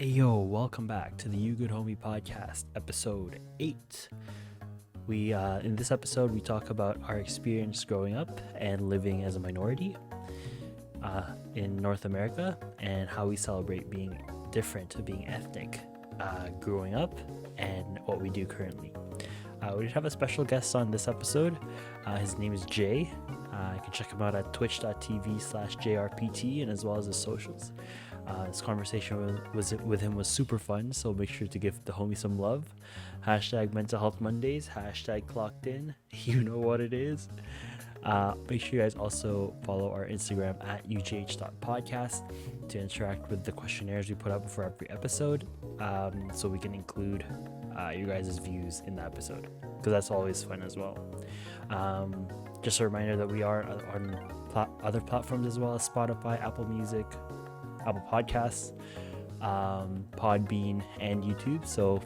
Hey yo, welcome back to the You Good Homie podcast, episode 8. We in this episode we talk about our experience growing up and living as a minority in North America and how we celebrate being different, being ethnic, growing up, and what we do currently. We have a special guest on this episode. His name is Jay. You can check him out at twitch.tv/JRPT and as well as his socials. This conversation with him was super fun, so make sure to give the homie some love. Hashtag Mental Health Mondays, hashtag Clocked In. You know what it is. Make sure you guys also follow our Instagram at ugh.podcast to interact with the questionnaires we put up for every episode, so we can include you guys' views in the episode, because that's always fun as well. Just a reminder that we are on other platforms as well as Spotify, Apple Music, Apple Podcasts, Podbean, and YouTube. So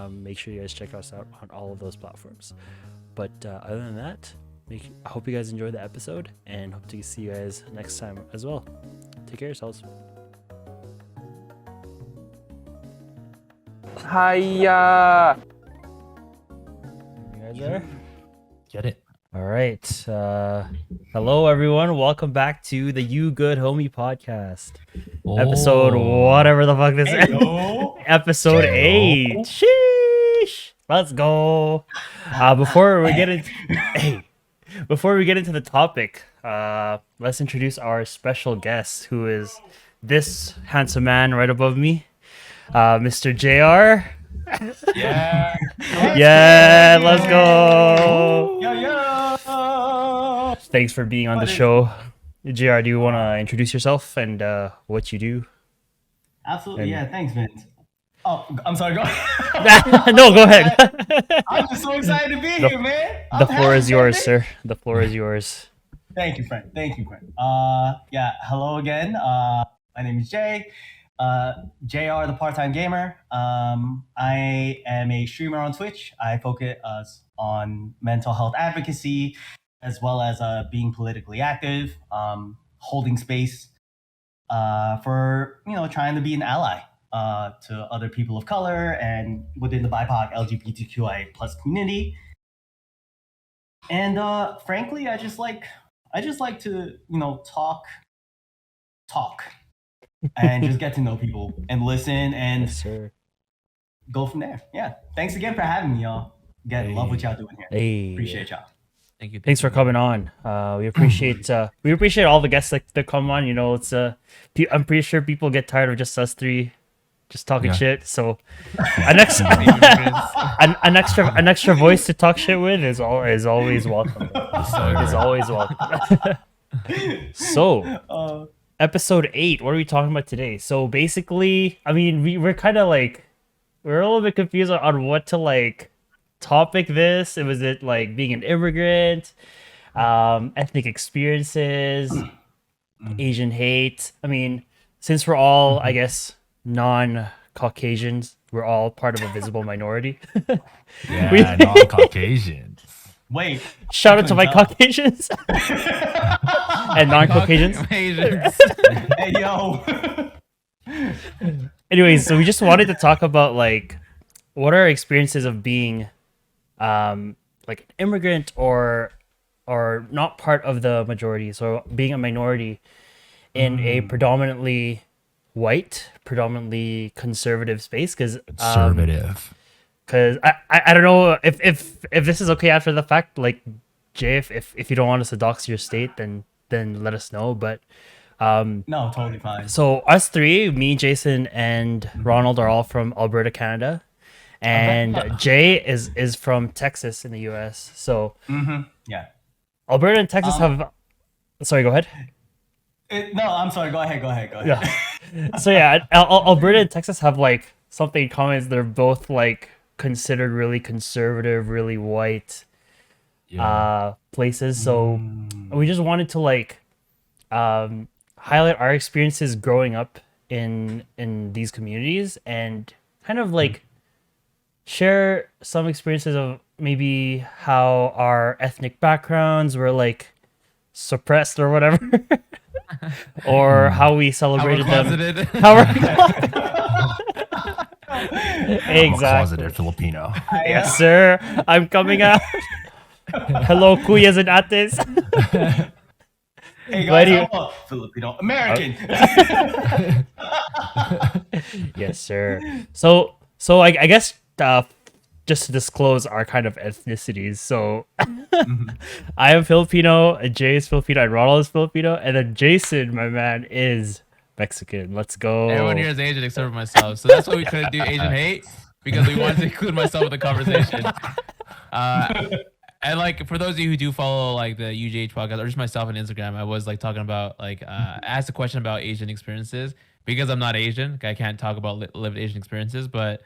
make sure you guys check us out on all of those platforms. But other than that, I hope you guys enjoy the episode and hope to see you guys next time as well. Take care of yourselves. Hiya! You guys there? Get it? All right. Hello, everyone. Welcome back to the You Good Homie podcast. Episode whatever the fuck this is. Episode 8. Sheesh. Let's go. Before we get into the topic, let's introduce our special guest, who is this handsome man right above me, Mr. JR. Yeah. Yeah, let's go. Yo. Thanks for being on the show. JR, do you want to introduce yourself and what you do? Absolutely, yeah. Thanks, Vince. Oh, I'm sorry. Go No, go ahead. I'm just so excited to be here, man. The floor is yours, sir. The floor is yours. Thank you, friend. Yeah. Hello again. My name is Jay. JR, the part-time gamer. I am a streamer on Twitch. I focus on mental health advocacy, as well as being politically active, holding space for trying to be an ally to other people of color and within the BIPOC LGBTQI plus community. And frankly, I just like to talk and just get to know people and listen and Yes, sir. go from there. Yeah. Thanks again for having me, y'all. Again, love what y'all doing here. Hey. Appreciate y'all. Thank you. Thanks for coming on. We appreciate all the guests that come on. It's I'm pretty sure people get tired of just us three just talking shit. So an extra voice to talk shit with is always welcome. Is always welcome. So episode 8, what are we talking about today? So basically, I mean, we're kind of like, we're a little bit confused on what to topic this. Was it like being an immigrant, ethnic experiences, Asian hate? I mean, since we're all, I guess, non-Caucasians, we're all part of a visible minority. Yeah, non-Caucasians. Wait. Shout out to my Caucasians and non-Caucasians. Hey, yo. Anyways, so we just wanted to talk about what are our experiences of being an immigrant or not part of the majority, so being a minority in a predominantly white, predominantly conservative space, because I don't know if this is okay after the fact, Jay, if you don't want us to dox your state, then let us know. But No, totally fine. so us three, me, Jason, and Ronald are all from Alberta, Canada, and Jay is from Texas in the US. So Yeah. Alberta and Texas have. Sorry, go ahead. No, I'm sorry. Go ahead. Yeah. So yeah, Alberta and Texas have something in common. They're both considered really conservative, really white places. So we just wanted to highlight our experiences growing up in these communities and kind of share some experiences of maybe how our ethnic backgrounds were suppressed or whatever. Or how we celebrated them. Closeted. How we're I'm a closeted Filipino. Yes, sir. I'm coming out. Hello, kuyas and ates. Hey Why guys, do you- I'm a Filipino American. Yes, sir. So I guess just to disclose our kind of ethnicities. So I am Filipino, and Jay is Filipino, and Ronald is Filipino, and then Jason, my man, is Mexican. Let's go. Everyone here is Asian except for myself. So that's why we couldn't do Asian hate, because we wanted to include myself in the conversation. And like for those of you who do follow like the UGH podcast or just myself on Instagram, I was like talking about like asked a question about Asian experiences because I'm not Asian. I can't talk about lived Asian experiences, but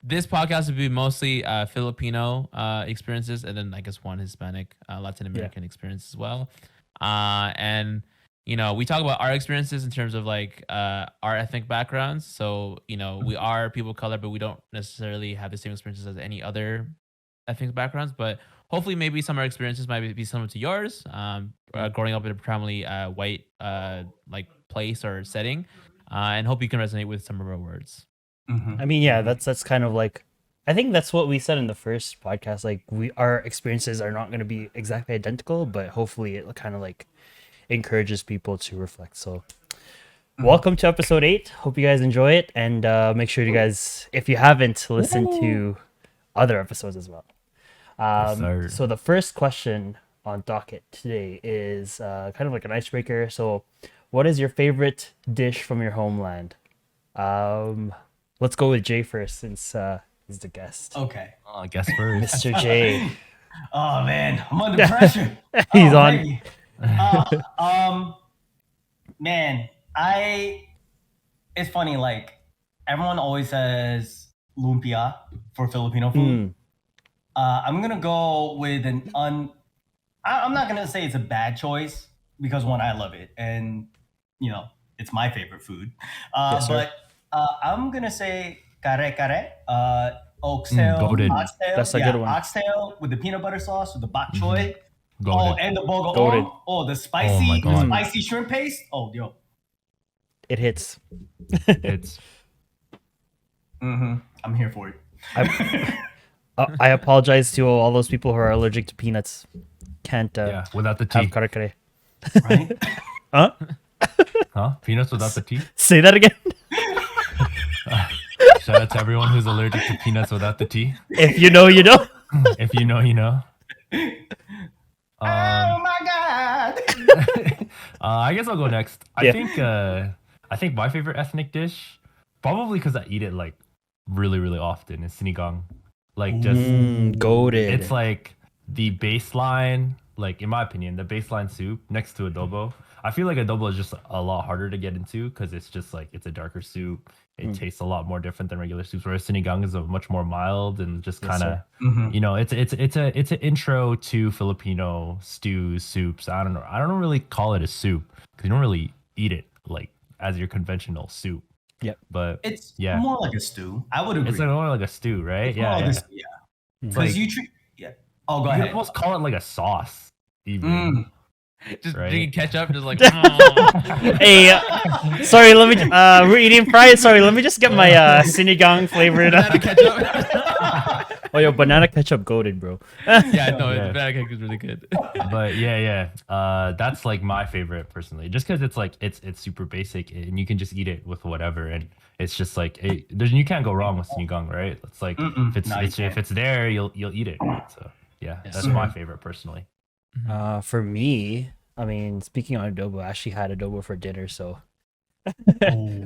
this podcast would be mostly Filipino experiences, and then I guess one Hispanic, Latin American experience as well. And you know, we talk about our experiences in terms of like our ethnic backgrounds. So you know, we are people of color, but we don't necessarily have the same experiences as any other ethnic backgrounds. But hopefully, maybe some of our experiences might be similar to yours. Growing up in a predominantly white like place or setting, and hope you can resonate with some of our words. I mean, yeah, that's kind of like, I think that's what we said in the first podcast. Like our experiences are not going to be exactly identical, but hopefully it kind of like encourages people to reflect. So welcome to episode 8. Hope you guys enjoy it, and make sure you guys, if you haven't, listen to other episodes as well. So the first question on docket today is kind of like an icebreaker. So what is your favorite dish from your homeland? Let's go with Jay first, since he's the guest. Okay. I guess first. Mr. J. Oh man, I'm under pressure. He's on. Baby. Man, it's funny, like everyone always says lumpia for Filipino food. I'm gonna go with I'm not gonna say it's a bad choice, because one, I love it, and you know, it's my favorite food. Yes, sir. But I'm gonna say kare, oxtail, goated. oxtail. That's a good one. Oxtail with the peanut butter sauce, with the bok choy. Oh, Goated. and the Goated. bogoong. Oh, the spicy, God. spicy shrimp paste. Oh, yo. It hits. It's I'm here for it. I apologize to all those people who are allergic to peanuts. Can't without the have tea. kare-kare. Right? Huh? Huh? Peanuts without the tea? Say that again. Shout out to everyone who's allergic to peanuts without the tea. If you know, you know. If you know, you know. Oh my god. I guess I'll go next. I think my favorite ethnic dish, probably because I eat it like really, really often, is sinigang. Like just Goated. it's like the baseline, like in my opinion, the baseline soup next to adobo. I feel like adobo is just a lot harder to get into because it's just like it's a darker soup. It tastes a lot more different than regular soups. Whereas sinigang is a much more mild and just kind of, you know, it's an intro to Filipino stews, soups. I don't know. I don't really call it a soup because you don't really eat it like as your conventional soup. Yep. But It's yeah, more like a stew. I would agree. it's like more like a stew, right? It's more Yeah, like yeah. a stew, yeah. It's Because like, you treat. Yeah. Oh, go you could ahead. almost call it like a sauce. Even. Just Right. drinking ketchup, just like. Hey, sorry, let me. We're eating fries. Sorry, let me just get my sinigang flavored. Banana ketchup. Oh, yo, banana ketchup goated, bro. Yeah, no, Yeah. the banana ketchup is really good. But yeah. That's like my favorite personally, just because it's like it's super basic and you can just eat it with whatever, and it's just like you can't go wrong with sinigang, right? It's like if it's there, you'll eat it. Right? So yeah, that's my favorite personally. For me, I mean, speaking on adobo, I actually had adobo for dinner, so.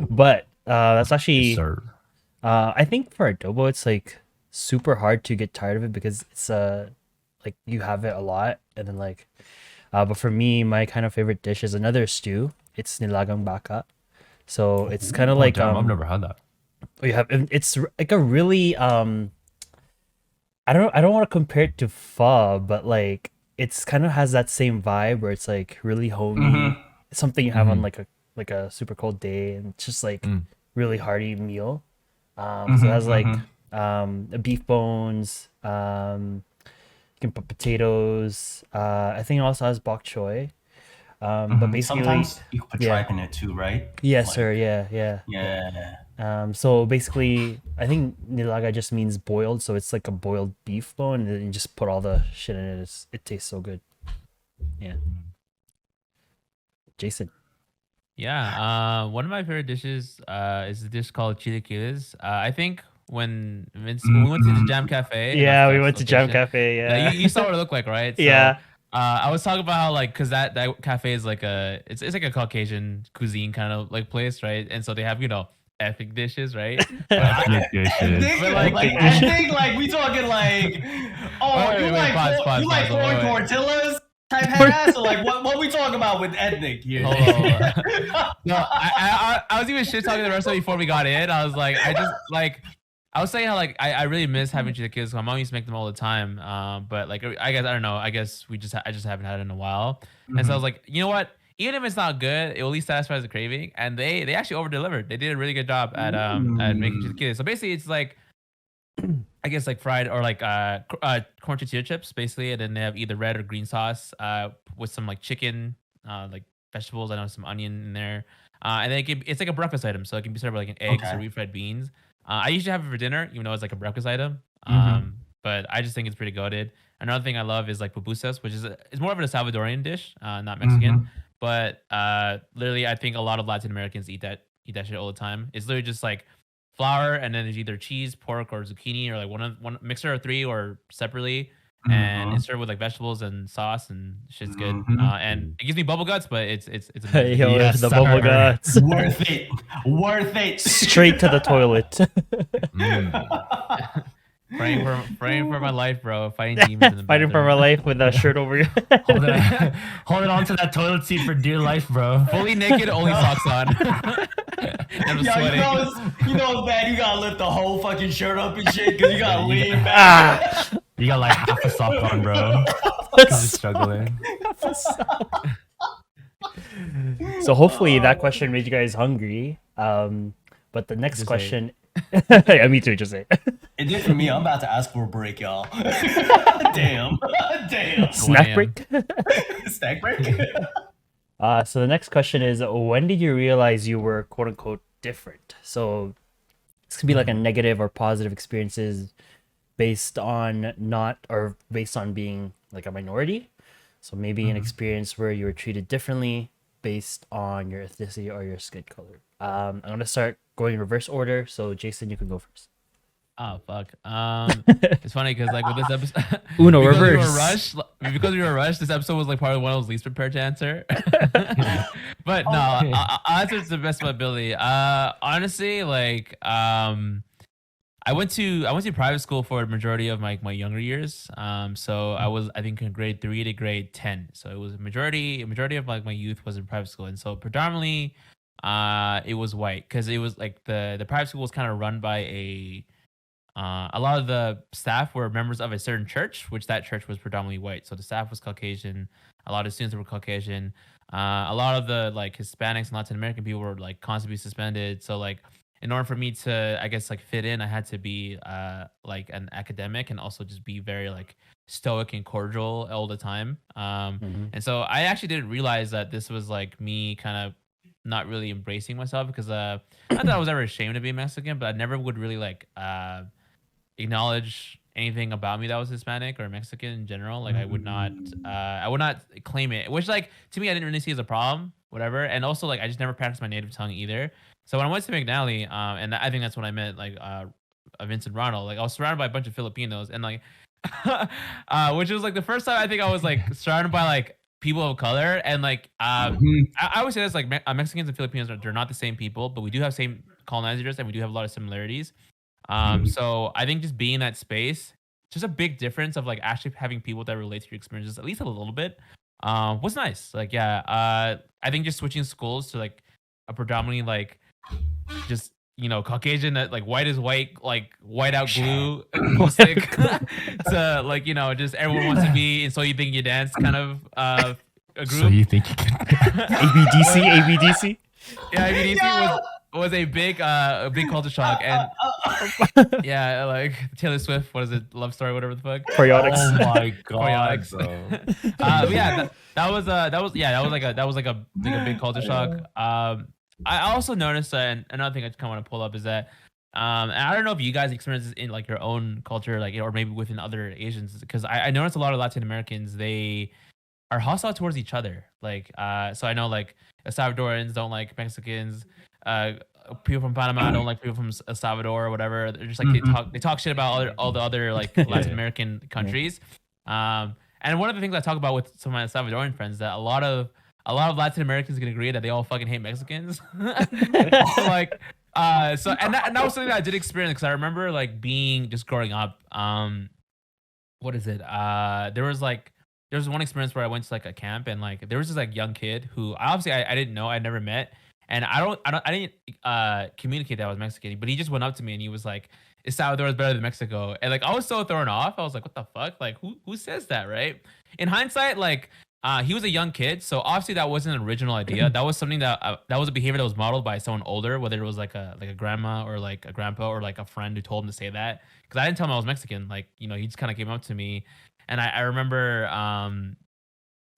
But that's actually. Sir. I think for adobo, it's like super hard to get tired of it because it's like you have it a lot, and then like, but for me, my kind of favorite dish is another stew. It's nilagang baka, so it's kind of like I've never had that. you have it's like a really I don't want to compare it to pho, but like it's kind of has that same vibe where it's like really homey. It's something you have on like a super cold day, and it's just like really hearty meal. So it has like beef bones. You can put potatoes. I think it also has bok choy. But basically, sometimes you can put yeah. tripe in it too, right? yes, Like, sir. Yeah. yeah. So basically, I think nilaga just means boiled, so it's like a boiled beef bone, and then you just put all the shit in it. It tastes so good. Yeah. Jason. Yeah. One of my favorite dishes is a dish called chilaquiles. I think when we went to the Jam Cafe. in Yeah, our we first went to Jam location, Cafe. Yeah. you saw what it looked like, right? So, Yeah. I was talking about how like because that cafe is like it's like a Caucasian cuisine kind of like place, right? And so they have ethnic dishes, right? But Ethnic dishes. I think like we talking like, Pause, you like wait. corn tortillas type head ass, or like what we talking about with ethnic here? Hold on. No, I was even shit talking the restaurant before we got in. I was like, I was saying how like I really miss having chilaquiles. My mom used to make them all the time. But like I don't know. I guess I just haven't had it in a while. And so I was like, you know what? Even if it's not good, it will at least satisfy the craving. And they actually over delivered. They did a really good job at making chilaquiles. So basically, it's like I guess like fried or like corn tortilla chips basically, and then they have either red or green sauce with some like chicken, like vegetables. I know some onion in there, and then it's like a breakfast item, so it can be served with like an eggs or refried beans. I usually have it for dinner, even though it's like a breakfast item. But I just think it's pretty goated. Another thing I love is like pupusas, which is it's more of a Salvadorian dish, not Mexican. But literally, I think a lot of Latin Americans eat that shit all the time. It's literally just like flour, and then there's either cheese, pork, or zucchini, or like one mixer of three, or separately. And it's served with like vegetables and sauce, and shit's good. And it gives me bubble guts, but it's amazing. Yo, Yes, the sir. bubble guts. Worth it. Straight to the toilet. Praying for my life, bro. Fighting demons in the Fighting for my life with a shirt over your Holding on to that toilet seat for dear life, bro. fully naked, only socks on. And I'm sweating. You know it's bad. You gotta lift the whole fucking shirt up and shit because you gotta lean back. You got like half a sock on, bro. You're struggling. So hopefully that question made you guys hungry. But the next Just question, yeah, me too. Just say It did for me. I'm about to ask for a break, y'all. Damn. snack break. Snack break. So the next question is, when did you realize you were quote unquote different? So this could be like a negative or positive experiences based on being like a minority. So maybe an experience where you were treated differently based on your ethnicity or your skin color. I'm gonna start going in reverse order. So Jason, you can go first. Oh fuck. It's funny because like with this episode, Uno because reverse. we were rushed. This episode was like probably one of those least prepared to answer. But no, I'll answer to the best of my ability. Honestly, like I went to private school for a majority of my younger years. So I was I think in grade 3 to grade 10. So it was a majority of like my youth was in private school, and so predominantly it was white because it was like the private school was kind of run by a lot of the staff were members of a certain church, which that church was predominantly white. So the staff was Caucasian. A lot of students were Caucasian. A lot of the like Hispanics and Latin American people were like constantly suspended. So like in order for me to, I guess, like fit in, I had to be like an academic and also just be very like stoic and cordial all the time. And so I actually didn't realize that this was like me kind of not really embracing myself because not that I was ever ashamed to be Mexican, but I never would really like acknowledge anything about me that was Hispanic or Mexican in general. Like I would not claim it, which like to me I didn't really see as a problem, whatever. And also like I just never practiced my native tongue either. So when I went to McNally, and I think that's when I met like Vince and Ronald. Like I was surrounded by a bunch of Filipinos, and like, which was like the first time I think I was like surrounded by like people of color, and like I always say this like Mexicans and Filipinos they're not the same people, but we do have same colonizers and we do have a lot of similarities. So I think just being in that space, just a big difference of like actually having people that relate to your experiences at least a little bit, was nice. Like yeah, I think just switching schools to like a predominantly like just Caucasian that like white is white, like white out glue stick to like just everyone wants to be and so you think you dance kind of a group. So you think you can ABDC? Yeah, ABDC was a big culture shock, and yeah, like Taylor Swift, what is it, Love Story, whatever the fuck. Periodics. Oh my god, Choreotics. bro. But yeah, that was like a big culture shock. I also noticed that, and another thing I kind of want to pull up is that, and I don't know if you guys experience this in like your own culture, like or maybe within other Asians, because I noticed a lot of Latin Americans, they are hostile towards each other. Like, so I know like Salvadorans don't like Mexicans. People from Panama don't like people from El Salvador or whatever. They're just like they talk shit about all the other like Latin American countries. And one of the things I talk about with some of my Salvadoran friends, that a lot of Latin Americans can agree that they all fucking hate Mexicans. Like, so and that was something that I did experience, because I remember like being just growing up. What is it? There was one experience where I went to like a camp, and like there was this like young kid who obviously I didn't know, I'd never met, and I didn't communicate that I was Mexican, but he just went up to me and he was like, "El Salvador is better than Mexico," and like I was so thrown off. I was like, "What the fuck? Like who says that?" Right? In hindsight, like he was a young kid, so obviously that wasn't an original idea. That was something that was a behavior that was modeled by someone older, whether it was like a grandma or like a grandpa or like a friend who told him to say that. Because I didn't tell him I was Mexican. Like, you know, he just kind of came up to me. And I remember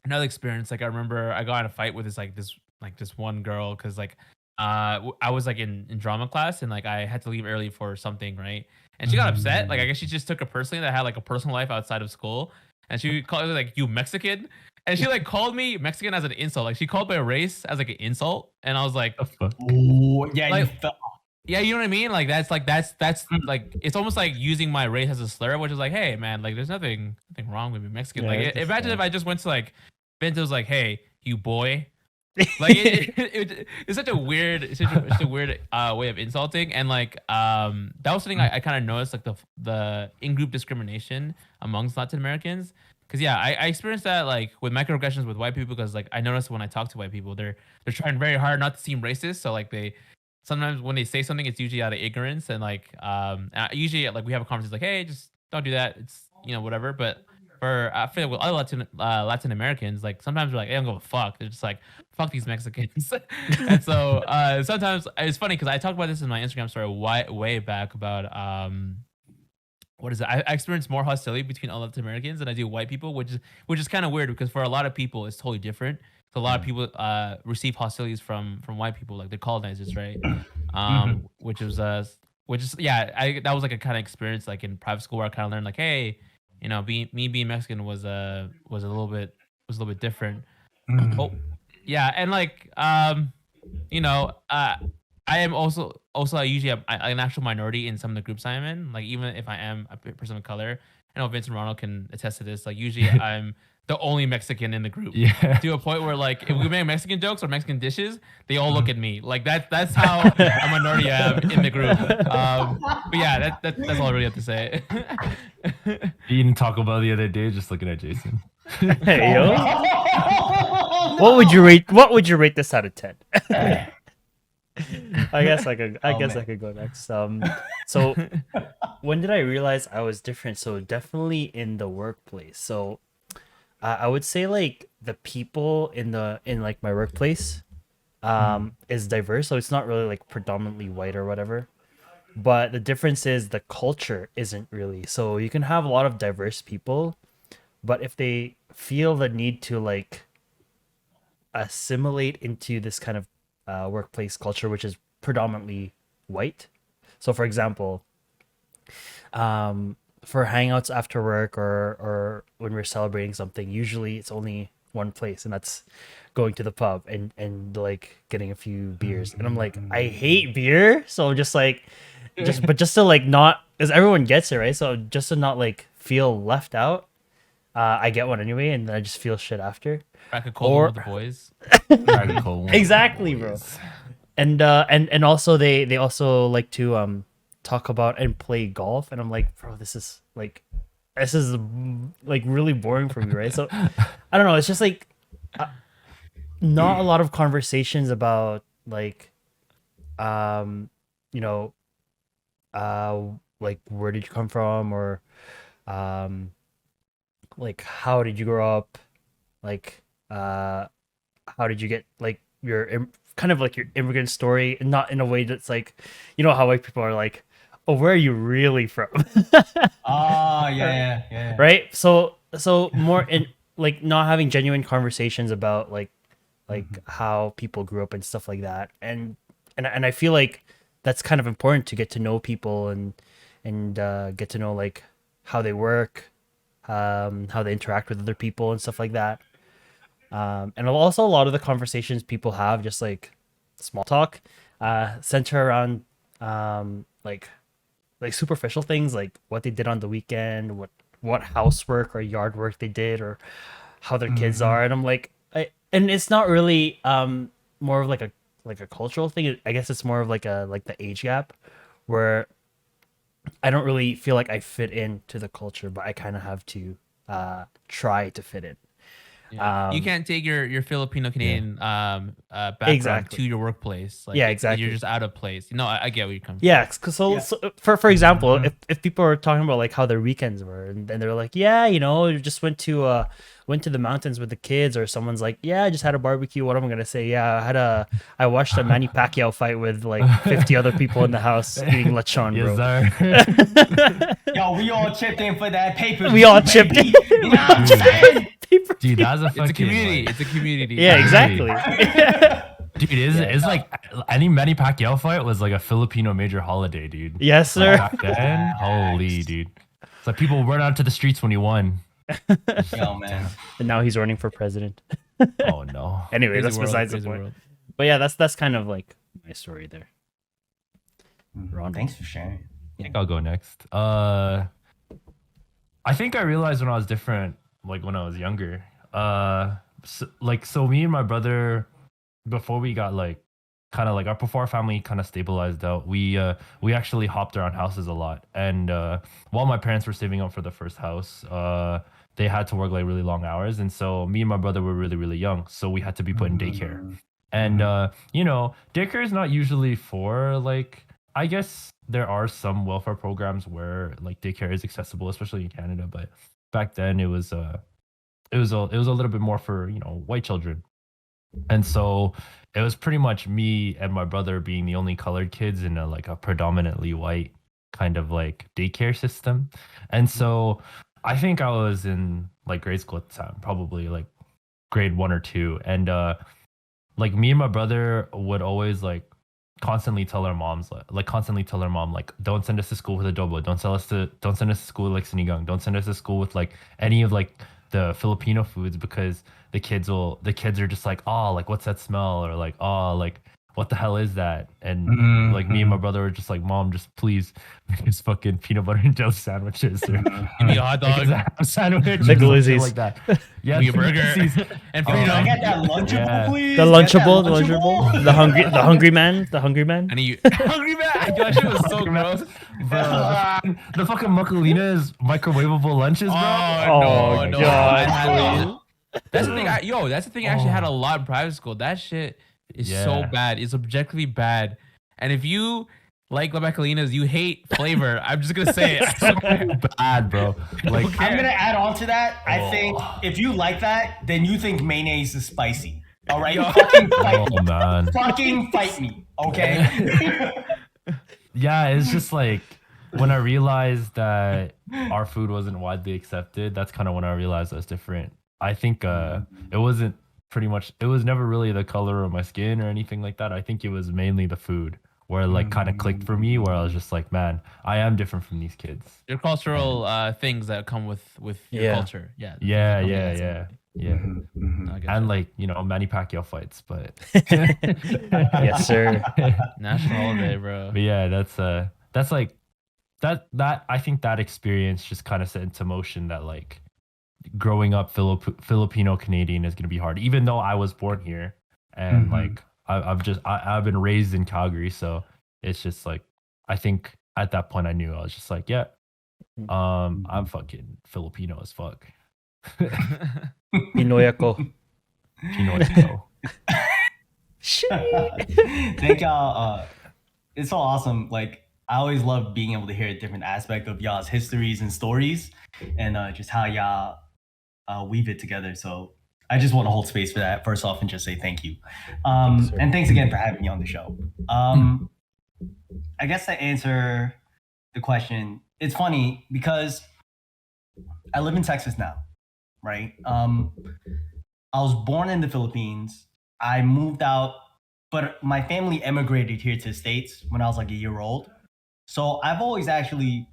another experience. Like I remember I got in a fight with this one girl, because like I was like in drama class, and like I had to leave early for something, right? And she got upset. Like I guess she just took it personally that I had like a personal life outside of school, and she called me like, "You Mexican," and she like called me Mexican as an insult. Like she called my race as like an insult, and I was like, Oh yeah, like, you felt. yeah, you know what I mean? Like that's like it's almost like using my race as a slur, which is like, hey man, like there's nothing wrong with being Mexican. Yeah, Like that's imagine fair. if I just went to like Bento was like, hey, you boy. Like it's such a weird way of insulting, and like that was something I kind of noticed, like the in-group discrimination amongst Latin Americans. Because yeah, I experienced that like with microaggressions with white people, because like I noticed when I talk to white people, they're trying very hard not to seem racist. So like they sometimes when they say something, it's usually out of ignorance, and like usually like we have a conversation like, hey, just don't do that. It's, you know, whatever. But for I feel with other Latin Americans, like sometimes we're like, they don't give a fuck. They're just like, fuck these Mexicans. And so sometimes it's funny because I talked about this in my Instagram story way back about what is it? I experienced more hostility between all Latin Americans than I do white people, which is kind of weird, because for a lot of people it's totally different. So a lot of people receive hostilities from white people, like the colonizers, right? Which is yeah, that was like a kind of experience like in private school where I kind of learned like, hey, you know, being Mexican was a little bit different. Oh, yeah, and like you know, I am also I usually am an actual minority in some of the groups I am in. Like even if I am a person of color, I know Vince and Ronald can attest to this. Like usually I'm the only Mexican in the group. Yeah. To a point where like if we make Mexican jokes or Mexican dishes, they all look at me. Like that's how a minority I am in the group. But yeah, that's all I really have to say. Eating Taco Bell the other day, just looking at Jason. Hey yo, what would you rate this out of 10? I guess I could go next. So when did I realize I was different? So definitely in the workplace. So I would say like the people in like my workplace is diverse. So it's not really like predominantly white or whatever. But the difference is the culture isn't really. So you can have a lot of diverse people, but if they feel the need to like assimilate into this kind of workplace culture, which is predominantly white. So for example, for hangouts after work or when we're celebrating something, usually it's only one place, and that's going to the pub and like getting a few beers. And I'm like, I hate beer. So just like just to like not, because everyone gets it, right? So just to not like feel left out, I get one anyway, and then I just feel shit after. Crack a cold one with the boys. Exactly, bro. And also they also like to talk about and play golf, and I'm like, bro, this is like really boring for me, right? So I don't know, it's just like not a lot of conversations about like you know like where did you come from, or like how did you grow up, like how did you get like your kind of like your immigrant story, and not in a way that's like, you know how white people are like, oh, where are you really from? Yeah. Right? So more in like not having genuine conversations about like how people grew up and stuff like that. And I feel like that's kind of important to get to know people and get to know like how they work, how they interact with other people and stuff like that. And also a lot of the conversations people have, just like small talk, center around like superficial things, like what they did on the weekend, what housework or yard work they did, or how their kids are. And I'm like, and it's not really more of like a cultural thing. I guess it's more of like the age gap, where I don't really feel like I fit into the culture, but I kind of have to try to fit in. Yeah. You can't take your Filipino Canadian background Exactly. to your workplace. Like, Yeah, exactly. You're just out of place. No, I get where you come from. Yeah, so for example, if people are talking about like how their weekends were, and they're like, yeah, you know, just went to the mountains with the kids, or someone's like, yeah, I just had a barbecue. What am I gonna say? Yeah, I watched a Manny Pacquiao fight with like 50 other people in the house eating lechon, bro. Yes, sir. Yo, we all chipped in for that paper. We all chipped in. You know what I'm saying? Dude, that's a fucking, It's a community. like- It's a community. Yeah, exactly. dude, it's like any Manny Pacquiao fight was like a Filipino major holiday, dude. Yes, Like, sir. back then, holy dude. It's like people run out to the streets when he won. Yo, man. And now he's running for president. Oh no. Anyway, Crazy that's world, besides the crazy point. world. But yeah, that's kind of like my story there. Ronald. Thanks for sharing. I think I'll go next. I think I realized when I was different, like when I was younger. So me and my brother, before we got like kind of like before our family kind of stabilized out, we actually hopped around houses a lot. And while my parents were saving up for the first house, they had to work like really long hours, and so me and my brother were really really young, so we had to be put in daycare. And you know, daycare is not usually for like, I guess there are some welfare programs where like daycare is accessible, especially in Canada, but back then it was a little bit more for, you know, white children. And so it was pretty much me and my brother being the only colored kids in a predominantly white kind of like daycare system. And so I think I was in like grade school at the time, probably like grade 1 or 2. And like me and my brother would always like constantly tell our moms like, don't send us to school with adobo, don't send us to school with like sinigang, don't send us to school with like any of like the Filipino foods, because the kids are just like, oh, like what's that smell, or like, oh, like what the hell is that? And like me and my brother were just like, mom, just please make us fucking peanut butter and jelly sandwiches, or Give me a hot dog. sandwich, The or something glizzies. like that. Yeah, Give me a burger. glizzies. And Can I freedom. get that Lunchable, Yeah. please? The Get that Lunchable, the hungry man. And you hungry man. That shit was so gross. Bro, the fucking Makalina is microwavable lunches, bro. Oh, no. God, I had bro. that. That's the thing. That's the thing. I actually had a lot in private school. That shit is so Yeah. bad. It's objectively bad. And if you like La Macalinas, you hate flavor. I'm just gonna say it. So bad, bro. Like, I'm gonna add on to that. I think if you like that, then you think mayonnaise is spicy. All right, fucking fight me. oh man. Fucking fight me. Okay. Yeah, it's just like when I realized that our food wasn't widely accepted, that's kind of when I realized I was different. I think it was never really the color of my skin or anything like that. I think it was mainly the food where it like kind of clicked for me, where I was just like, man, I am different from these kids. Your cultural things that come with your Yeah. culture. Yeah. Yeah. I get And you. like, you know, Manny Pacquiao fights, but Yes, sir. National holiday, bro. but yeah, that's like that I think that experience just kind of set into motion that like growing up Filipino Canadian is gonna be hard, even though I was born here and like I've been raised in Calgary, so it's just like I think at that point I knew I was just like, yeah, I'm fucking Filipino as fuck. Pinoy ako. Pinoy. Thank y'all. It's so awesome. Like I always love being able to hear a different aspect of y'all's histories and stories, and just how y'all weave it together. So I just want to hold space for that first off and just say thank you. Thanks, sir. And thanks again for having me on the show. I guess to answer the question, it's funny because I live in Texas now, right? I was born in the Philippines. I moved out, but my family emigrated here to the States when I was like a year old. So I've always actually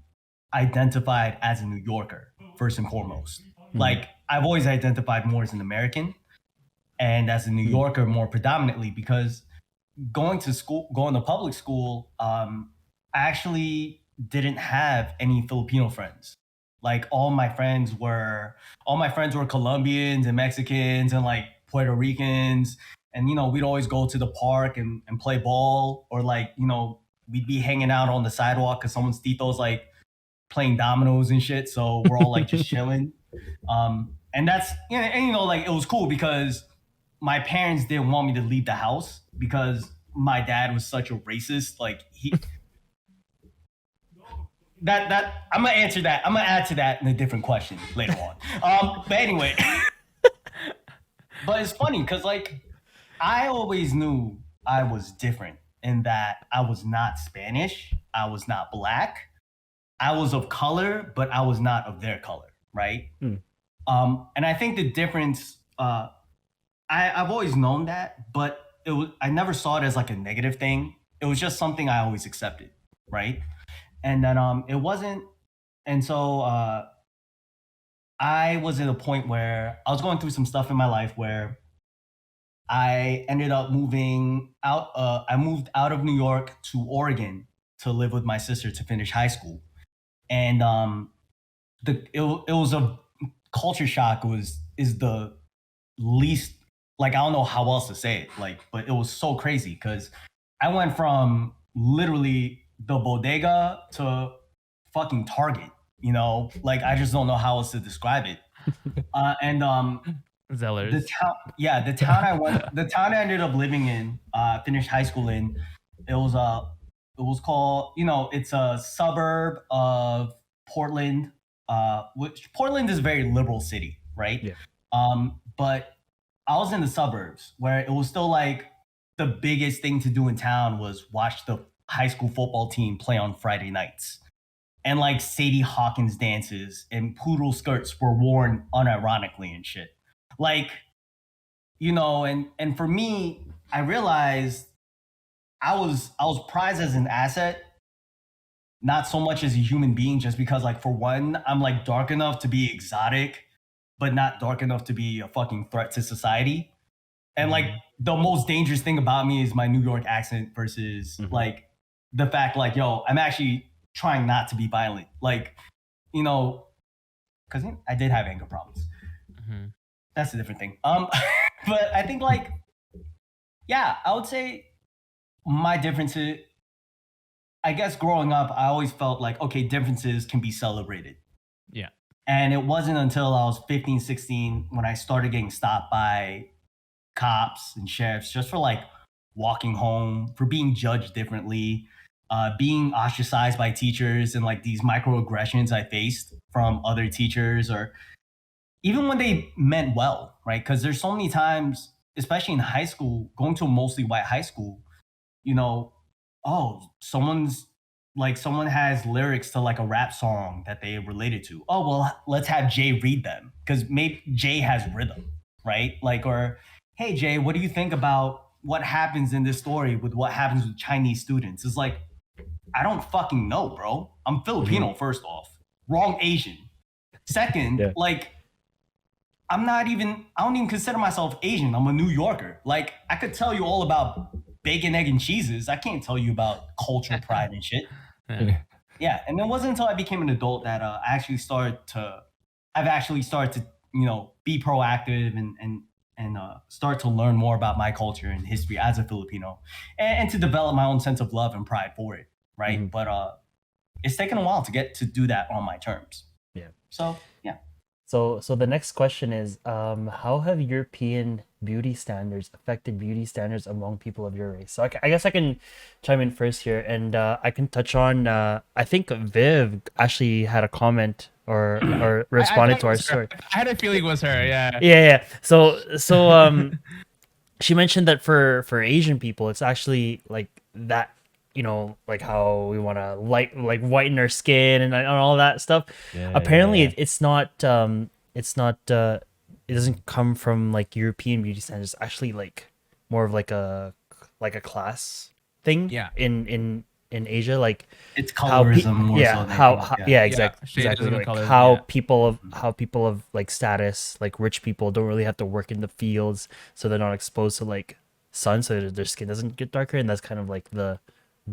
identified as a New Yorker, first and foremost. Like, I've always identified more as an American and as a New Yorker more predominantly because going to public school, I actually didn't have any Filipino friends. Like all my friends were Colombians and Mexicans and like Puerto Ricans. And we'd always go to the park and play ball, or like, we'd be hanging out on the sidewalk because someone's tito's like playing dominoes and shit. So we're all like just chilling. And that's like it was cool because my parents didn't want me to leave the house because my dad was such a racist. Like that I'm gonna answer that. I'm gonna add to that in a different question later on. But anyway, but it's funny because like I always knew I was different in that I was not Spanish, I was not black, I was of color, but I was not of their color, right? And I think the difference, I've always known that, but I never saw it as like a negative thing. It was just something I always accepted, right? And then it wasn't, and so I was at a point where I was going through some stuff in my life where I ended up moving out. I moved out of New York to Oregon to live with my sister to finish high school, and it was a culture shock. Is the least, like, I don't know how else to say it, like, but it was so crazy because I went from literally the bodega to fucking Target, like I just don't know how else to describe it. And Zellers. the town I ended up living in, finished high school in, it was called, it's a suburb of Portland, which Portland is a very liberal city, right? Yeah. But I was in the suburbs where it was still like the biggest thing to do in town was watch the high school football team play on Friday nights. And like Sadie Hawkins dances and poodle skirts were worn unironically and shit. Like, and for me, I realized I was prized as an asset, not so much as a human being, just because like for one, I'm like dark enough to be exotic, but not dark enough to be a fucking threat to society. And like the most dangerous thing about me is my New York accent versus like the fact like, yo, I'm actually trying not to be violent. Like, because I did have anger problems. That's a different thing. But I think like, yeah, I would say my differences, I guess growing up, I always felt like, okay, differences can be celebrated. Yeah. And it wasn't until I was 15, 16 when I started getting stopped by cops and sheriffs just for like walking home, for being judged differently, being ostracized by teachers, and like these microaggressions I faced from other teachers, or even when they meant well, right? Because there's so many times, especially in high school, going to a mostly white high school, someone has lyrics to like a rap song that they related to. Oh, well, let's have Jay read them because maybe Jay has rhythm, right? Like, or, hey, Jay, what do you think about what happens in this story with what happens with Chinese students? It's like, I don't fucking know, bro. I'm Filipino, first off. Wrong Asian. Second, like, I don't even consider myself Asian. I'm a New Yorker. Like, I could tell you all about bacon, egg, and cheeses. I can't tell you about cultural pride and shit. Yeah, and it wasn't until I became an adult that I've actually started to, be proactive and start to learn more about my culture and history as a Filipino, and to develop my own sense of love and pride for it, right? But it's taken a while to get to do that on my terms. Yeah. So, yeah. So the next question is, how have European beauty standards affected beauty standards among people of your race? So I guess I can chime in first here, and I can touch on. I think Viv actually had a comment or I responded thought to it our was her. story. I had a feeling it was her. Yeah. Yeah. So she mentioned that for Asian people, it's actually like that. Like how we want to like whiten our skin and all that stuff. Apparently, it's not. It doesn't come from like European beauty standards. It's actually like more of like a class thing Yeah. in Asia. Like It's how colorism more yeah so than how, anything. yeah Yeah. exactly Shadism and like colorism, how yeah. people of like status, like rich people, don't really have to work in the fields, so they're not exposed to like sun, so that their skin doesn't get darker. And that's kind of like the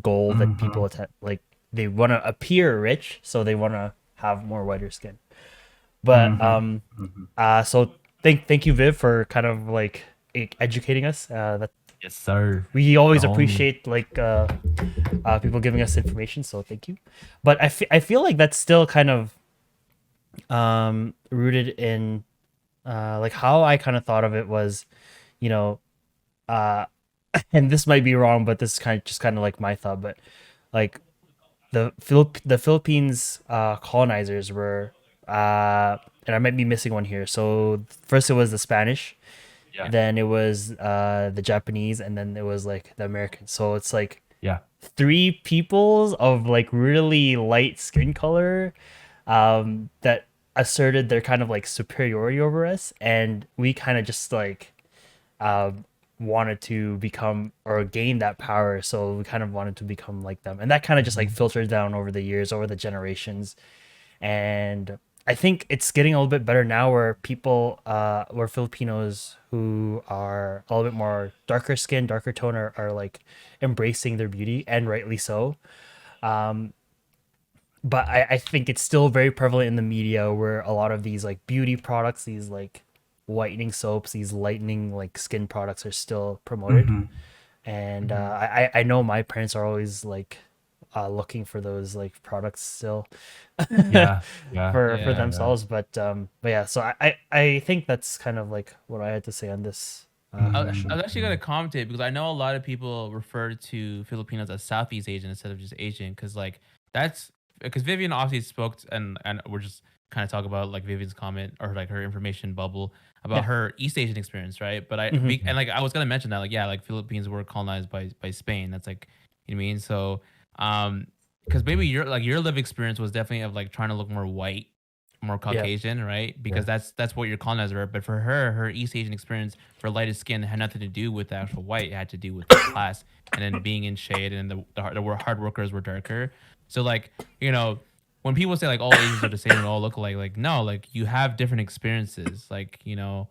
goal that people like they want to appear rich, so they want to have more whiter skin. But so thank you, Viv, for kind of like educating us. That Yes, sir. we always The homie. appreciate like people giving us information, so thank you. But I feel like that's still kind of rooted in like how I kind of thought of it was, you know, uh and this might be wrong, but this is kind of like my thought. But like the Philippines colonizers were and I might be missing one here. So first it was the Spanish, Yeah. then it was the Japanese, and then it was like the Americans. So it's like Yeah. three peoples of like really light skin color that asserted their kind of like superiority over us, and we kind of just like wanted to become or gain that power, so we kind of wanted to become like them, and that kind of just like filtered down over the years, over the generations. And I think it's getting a little bit better now, where where Filipinos who are a little bit more darker skin, darker tone are like embracing their beauty, and rightly so. But I think it's still very prevalent in the media, where a lot of these like beauty products, these like whitening soaps, these lightening like skin products are still promoted. And I know my parents are always like looking for those like products still Yeah. Yeah. for Yeah. themselves. But yeah, so I think that's kind of like what I had to say on this. I was actually gonna comment it because I know a lot of people refer to Filipinos as Southeast Asian instead of just Asian, because like that's because Vivian obviously spoke and we're just kind of talk about like Vivian's comment or like her information bubble about Yeah. her East Asian experience, right? But and like I was gonna mention that like yeah, like Philippines were colonized by Spain. That's like, you know what I mean. So because maybe your lived experience was definitely of like trying to look more white, more Caucasian, right? Because that's what your colonizer were. But for her East Asian experience for lighter skin had nothing to do with the actual white. It had to do with the class and then being in shade, and the hard workers were darker. So like, you know, when people say like all Asians are the same and all look alike, like no, like you have different experiences. Like, you know,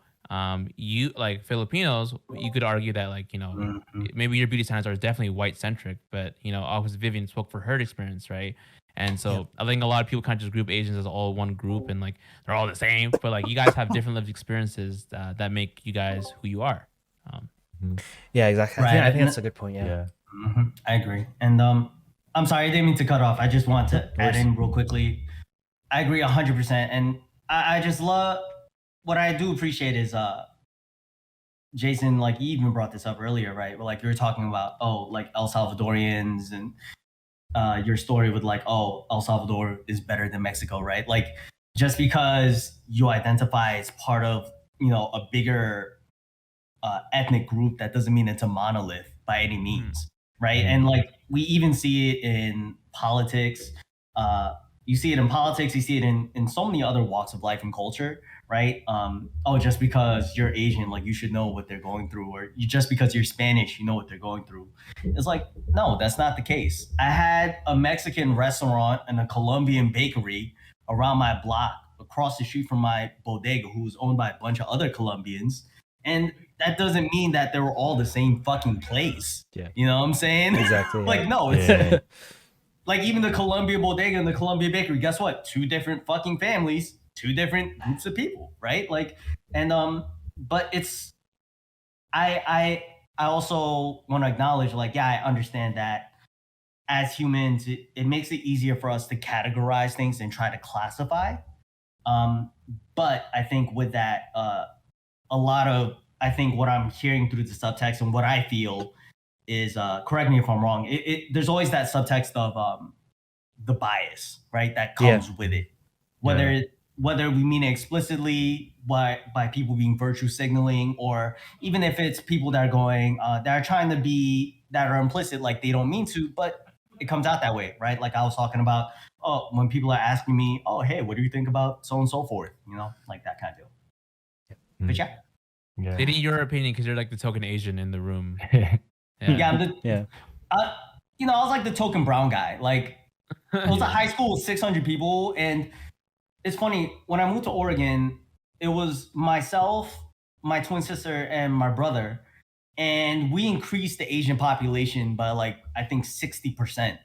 you like Filipinos, you could argue that like, you know, maybe your beauty standards are definitely white centric, but you know, obviously Vivian spoke for her experience, right? And so I think a lot of people kind of just group Asians as all one group and like they're all the same, but like you guys have different lived experiences that make you guys who you are. Yeah, exactly. Right. I think that's a good point. Yeah. Yeah. I agree. And I'm sorry, I didn't mean to cut off. I just want to add in real quickly. I agree 100%. And I just love what I do appreciate is Jason, like you even brought this up earlier, right? Where like you were talking about, oh, like El Salvadorians and your story with like, oh, El Salvador is better than Mexico, right? Like just because you identify as part of, you know, a bigger ethnic group, that doesn't mean it's a monolith by any means, right? And like we even see it in politics. You see it in politics. You see it in so many other walks of life and culture, right? Oh, just because you're Asian, like you should know what they're going through, or just because you're Spanish, you know what they're going through. It's like, no, that's not the case. I had a Mexican restaurant and a Colombian bakery around my block, across the street from my bodega, who was owned by a bunch of other Colombians. And that doesn't mean that they were all the same fucking place. Yeah. You know what I'm saying? Exactly. Like, no, it's like even the Columbia bodega and the Columbia bakery, guess what? Two different fucking families, two different groups of people, right? Like, and but it's I also want to acknowledge, like, yeah, I understand that as humans, it makes it easier for us to categorize things and try to classify. But I think with that, a lot of I think what I'm hearing through the subtext and what I feel is, correct me if I'm wrong. There's always that subtext of the bias, right, that comes with it, whether we mean it explicitly by people being virtue signaling, or even if it's people that are going that are trying to be that are implicit, like they don't mean to, but it comes out that way, right? Like I was talking about, oh, when people are asking me, oh, hey, what do you think about so and so forth, like that kind of deal. But Yeah. They need your opinion because you're like the token Asian in the room. Yeah, I was like the token brown guy. Like, it was a high school with 600 people, and it's funny, when I moved to Oregon, it was myself, my twin sister, and my brother, and we increased the Asian population by like I think 60%.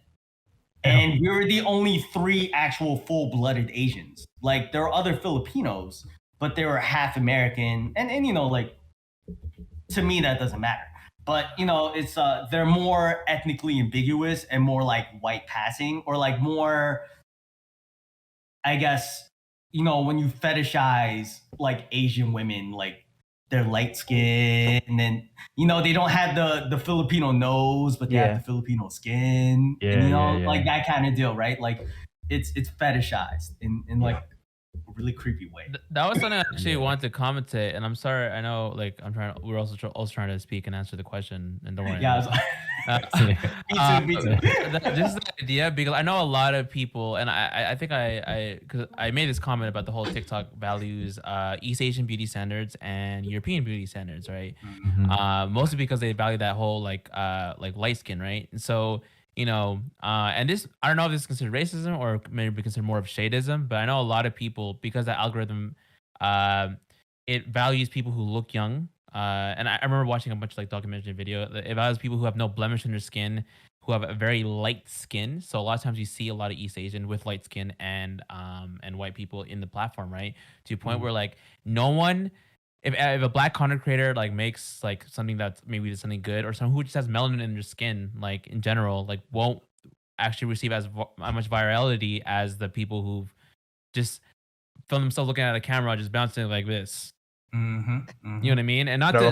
And we were the only 3 actual full-blooded Asians. Like, there were other Filipinos, but they were half American, and like, to me that doesn't matter. But it's they're more ethnically ambiguous and more like white passing, or like more, I guess, when you fetishize like Asian women, like they're light skin, and then they don't have the Filipino nose, but they have the Filipino skin, and like that kind of deal, right? Like it's fetishized in like a really creepy way. That was something I actually wanted to commentate, and I'm sorry. I know, like, we're also trying to speak and answer the question, and don't worry. Me too. This is the idea, because I know a lot of people, and I think because I made this comment about the whole TikTok values East Asian beauty standards and European beauty standards, right? Mm-hmm. Mostly because they value that whole like light skin, right? And so and this, I don't know if this is considered racism or maybe considered more of shadism, but I know a lot of people, because that algorithm, it values people who look young. And I remember watching a bunch of like documentary video. It values people who have no blemish in their skin, who have a very light skin. So a lot of times you see a lot of East Asian with light skin and white people in the platform, right? To a point where like no one, if a black content creator like makes like something that's maybe something good, or someone who just has melanin in their skin, like in general, like won't actually receive as much virality as the people who've just film themselves looking at a camera just bouncing like this. You know what I mean? And not to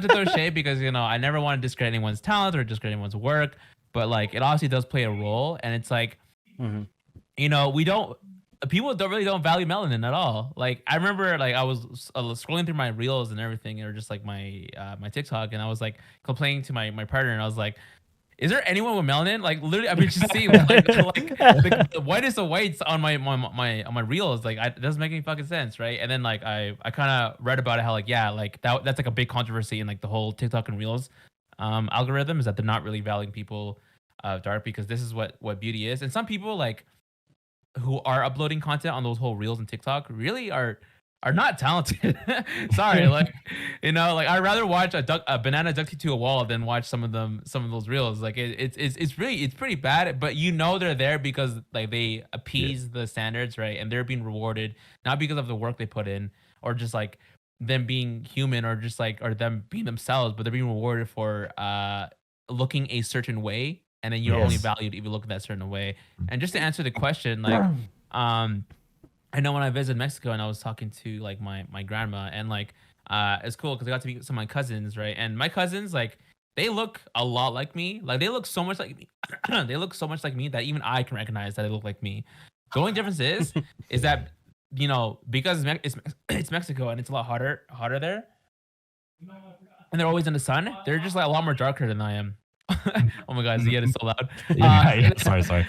throw shade, because I never want to discredit anyone's talent or discredit anyone's work, but like it obviously does play a role, and it's like people don't value melanin at all. Like I remember, like I was scrolling through my reels and everything, or just like my TikTok, and I was like complaining to my partner, and I was like, is there anyone with melanin? Like literally, I mean, just see like the whitest of whites on my reels. Like it doesn't make any fucking sense, right? And then like I kind of read about it, how like that's like a big controversy in like the whole TikTok and reels algorithm, is that they're not really valuing people dark, because this is what beauty is. And some people like who are uploading content on those whole reels and TikTok really are not talented. Sorry, like like I'd rather watch a banana duct to a wall than watch some of those reels. Like it's pretty bad, but they're there because like they appease the standards, right? And they're being rewarded not because of the work they put in, or just like them being human, or just like, or them being themselves, but they're being rewarded for looking a certain way, and then you're only valued if you look that certain way. And just to answer the question, like I know when I visited Mexico and I was talking to like my grandma, and like it's cool because I got to meet some of my cousins, right? And my cousins, like, they look a lot like me. Like they look so much like me. They look so much like me that even I can recognize that they look like me. The only difference is that because it's Mexico and it's a lot hotter there, and they're always in the sun. They're just like a lot more darker than I am. Oh my god, Zia is so loud. Sorry.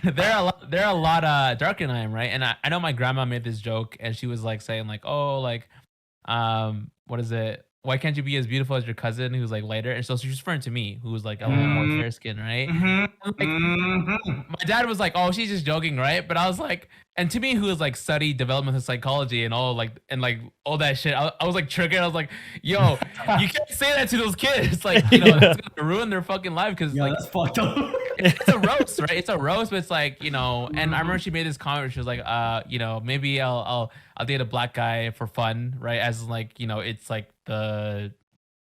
They're a lot darker than I am, right? And I know my grandma made this joke, and she was like saying like, oh, like what is it? Why can't you be as beautiful as your cousin who's like lighter? And so she's referring to me, who's like a little more fair skin, right? My dad was like, oh, she's just joking, right? But I was like, and to me, who is like studied developmental psychology and all like all that shit, I was like triggered. I was like, yo, you can't say that to those kids. Like, it's gonna ruin their fucking life, because like that's fucked up. It's a roast, right? It's a roast, but it's like, and I remember she made this comment where she was like, maybe I'll date a black guy for fun, right? As like, it's like I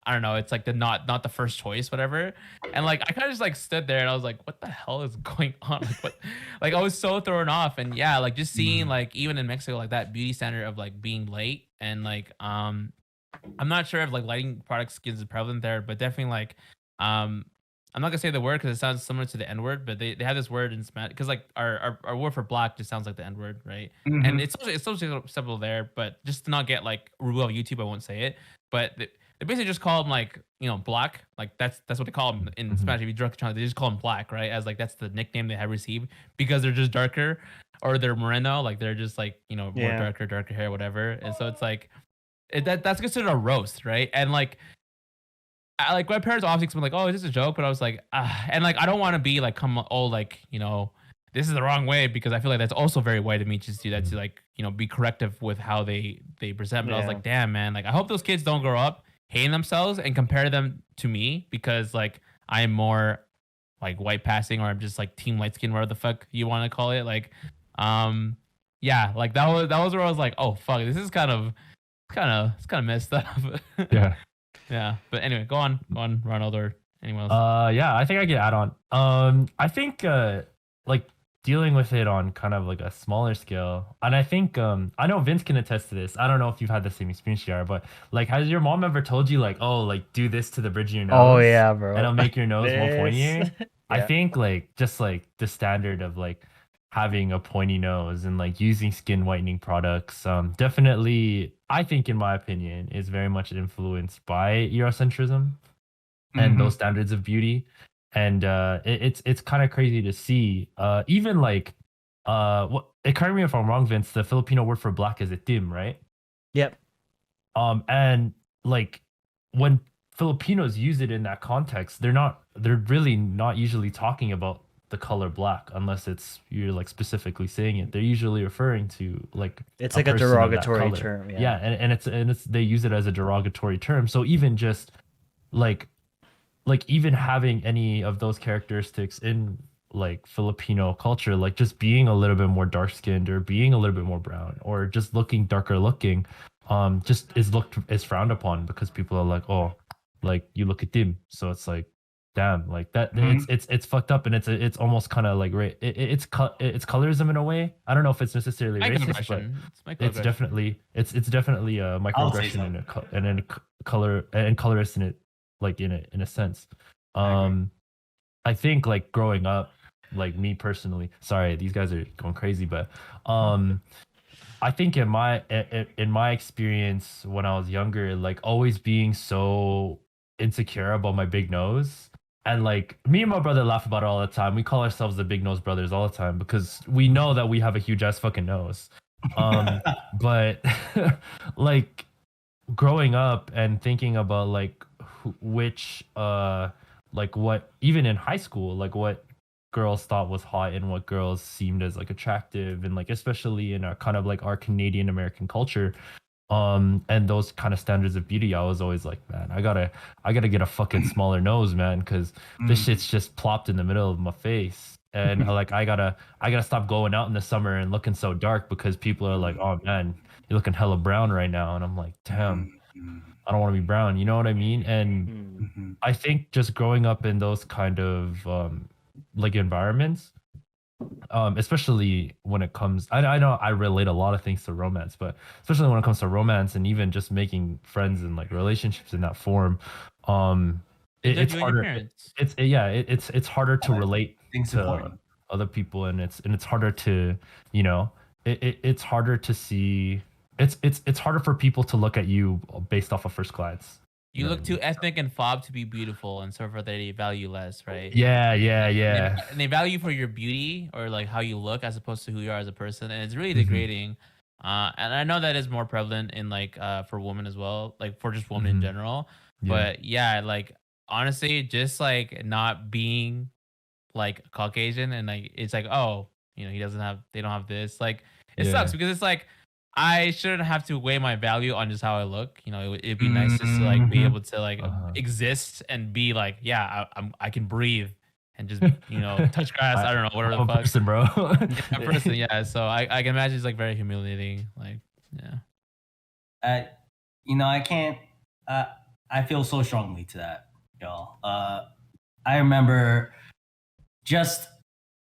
don't know, it's like the not the first choice, whatever. And like I kind of just like stood there and I was like, what the hell is going on? Like what like I was so thrown off. And yeah, like just seeing like even in Mexico, like that beauty standard of like being late and like I'm not sure if like lighting product skins is prevalent there, but definitely like um I'm not gonna say the word because it sounds similar to the N word, but they have this word in Spanish because like our word for black just sounds like the N word, right? And Mhm. it's so simple there, but just to not get like rule of YouTube, I won't say it. But they basically just call them like black, like that's what they call them in Mhm. Spanish. If you direct China, they just call them black, right? As like that's the nickname they have received because they're just darker or they're moreno, like they're just like more Yeah. darker hair, whatever. And so it's like that's considered a roast, right? And like like my parents obviously explained like, oh, is this a joke? But I was like, and like I don't want to be like like this is the wrong way because I feel like that's also very white of me just to do that to like be corrective with how they present. But I was Yeah. like, damn man, like I hope those kids don't grow up hating themselves and compare them to me because like I am more like white passing or I'm just like team light skin, whatever the fuck you want to call it. Like, um, yeah, like that was where I was like, oh fuck, this is it's kind of messed up. Yeah. Yeah, but anyway, go on, Ronald or anyone else. Yeah, I think I can add on. I think like dealing with it on kind of like a smaller scale, and I think I know Vince can attest to this. I don't know if you've had the same experience, JR, but like, has your mom ever told you like, oh, like do this to the bridge of your nose, Oh yeah, and bro. it'll make your nose more This. pointier? I Yeah. think like just like the standard of like having a pointy nose and like using skin whitening products, definitely, I think in my opinion, is very much influenced by Eurocentrism and those Mhm. standards of beauty. And it's kind of crazy to see. Even like what it correct me if I'm wrong, Vince. The Filipino word for black is itim, right? Yep. And like when Filipinos use it in that context, they're really not usually talking about the color black unless it's you're like specifically saying it. They're usually referring to like It's a like a person of that derogatory color. term. Yeah. Yeah, and it's they use it as a derogatory term. So even just like even having any of those characteristics in like Filipino culture, like just being a little bit more dark skinned or being a little bit more brown or just looking darker looking, just is frowned upon because people are like, oh, like you look at them. So it's like, damn, like that Mhm. it's fucked up and it's almost kind of like it's colorism in a way. I don't know if it's necessarily racist, but Microaggression. It's it's microaggression. definitely it's definitely a I would say microaggression so. and then color and colorist in it, like in a sense. I agree. I think like growing up, like me personally, sorry, these guys are going crazy, but um I think in my experience when I was younger, like always being so insecure about my big nose. And like me and my brother laugh about it all the time. We call ourselves the big nose brothers all the time because we know that we have a huge ass fucking nose. Um, but like growing up and thinking about like which like what even in high school like what girls thought was hot and what girls seemed as like attractive and like especially in our kind of like our Canadian American culture, and those kind of standards of beauty, I was always like, man, I gotta get a fucking smaller nose, man, because this Mm. shit's just plopped in the middle of my face. And like I gotta stop going out in the summer and looking so dark because people are like, oh man, you're looking hella brown right now. And I'm like, damn, Mhm. I don't want to be brown. You know what I mean? And Hmm. Mhm. I think just growing up in those kind of like environments, especially when it comes, I know I relate a lot of things to romance, but especially when it comes to romance and even just making friends and like relationships in that form, um, They judge it's you and your harder. parents. It's harder to I relate think it's to important. other people, and it's harder to, you know, it's harder to see. It's harder for people to look at you based off of first glance. You You know what look I too mean? ethnic and fob to be beautiful, and so for they value less, right? Yeah, yeah, And they yeah. and they value you for your beauty or like how you look as opposed to who you are as a person, and it's really Hmm. degrading. And I know that is more prevalent in like for women as well, like for just women in Hmm. general. Yeah. But yeah, like honestly, just like not being like Caucasian and like it's like, oh, they don't have this. Like it sucks Yeah. because it's like I shouldn't have to weigh my value on just how I look. It'd be nice just to like be Mhm. able to like Uh-huh. exist and be like, yeah, I can breathe and just touch grass. I I don't know, whatever the I'm a fuck. person, bro. Yeah, a person, yeah. So I can imagine it's like very humiliating. Like, yeah. Uh, I can't. Uh, I feel so strongly to that, y'all. I remember just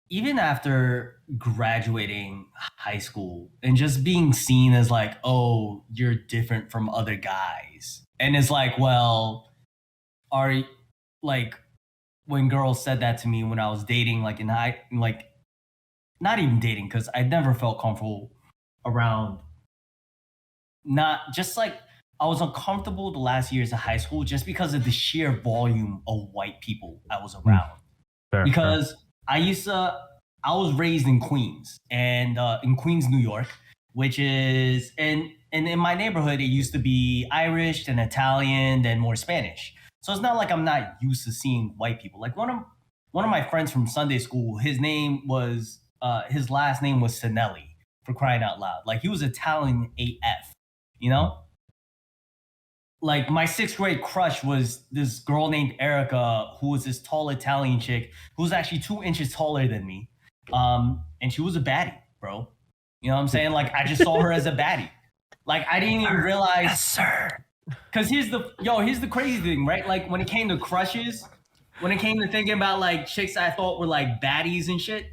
even after graduating high school and just being seen as like, oh, you're different from other guys. And it's like, well, are y- like when girls said that to me when I was dating, like in high, like not even dating, because I never felt comfortable around, not just like I was uncomfortable the last years of high school just because of the sheer volume of white people I was around. Fair, Because I was raised in Queens and in Queens, New York, which is and in my neighborhood it used to be Irish and Italian, then more Spanish. So it's not like I'm not used to seeing white people. Like one of my friends from Sunday school, his last name was Sinelli, for crying out loud. Like he was Italian AF, you know? Like my sixth grade crush was this girl named Erica, who was this tall Italian chick who was actually 2 inches taller than me. And she was a baddie, bro. You know what I'm saying? Like I just saw her as a baddie. Like I didn't even realize. Yes, sir. Cause here's the crazy thing, right? Like when it came to crushes, when it came to thinking about like chicks I thought were like baddies and shit,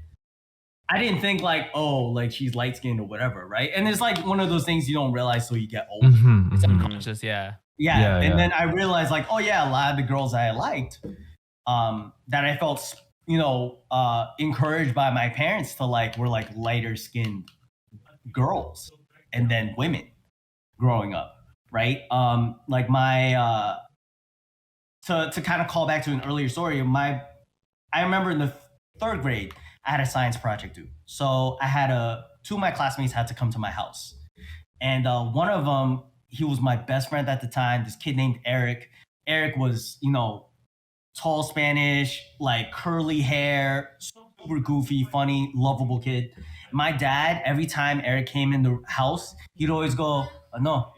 I didn't think like, oh, like she's light skinned or whatever, right? And it's like one of those things you don't realize till you get older. It's unconscious, yeah. Yeah, and then I realized like, oh yeah, a lot of the girls I liked, that I felt, encouraged by my parents to like were like lighter skinned girls, and then women growing up, right? Like my to kind of call back to an earlier story, I remember in the third grade I had a science project due, so I had two of my classmates had to come to my house, and one of them, he was my best friend at the time. This kid named Eric. Eric was, tall Spanish, like curly hair, super goofy, funny, lovable kid. My dad, every time Eric came in the house, he'd always go, no,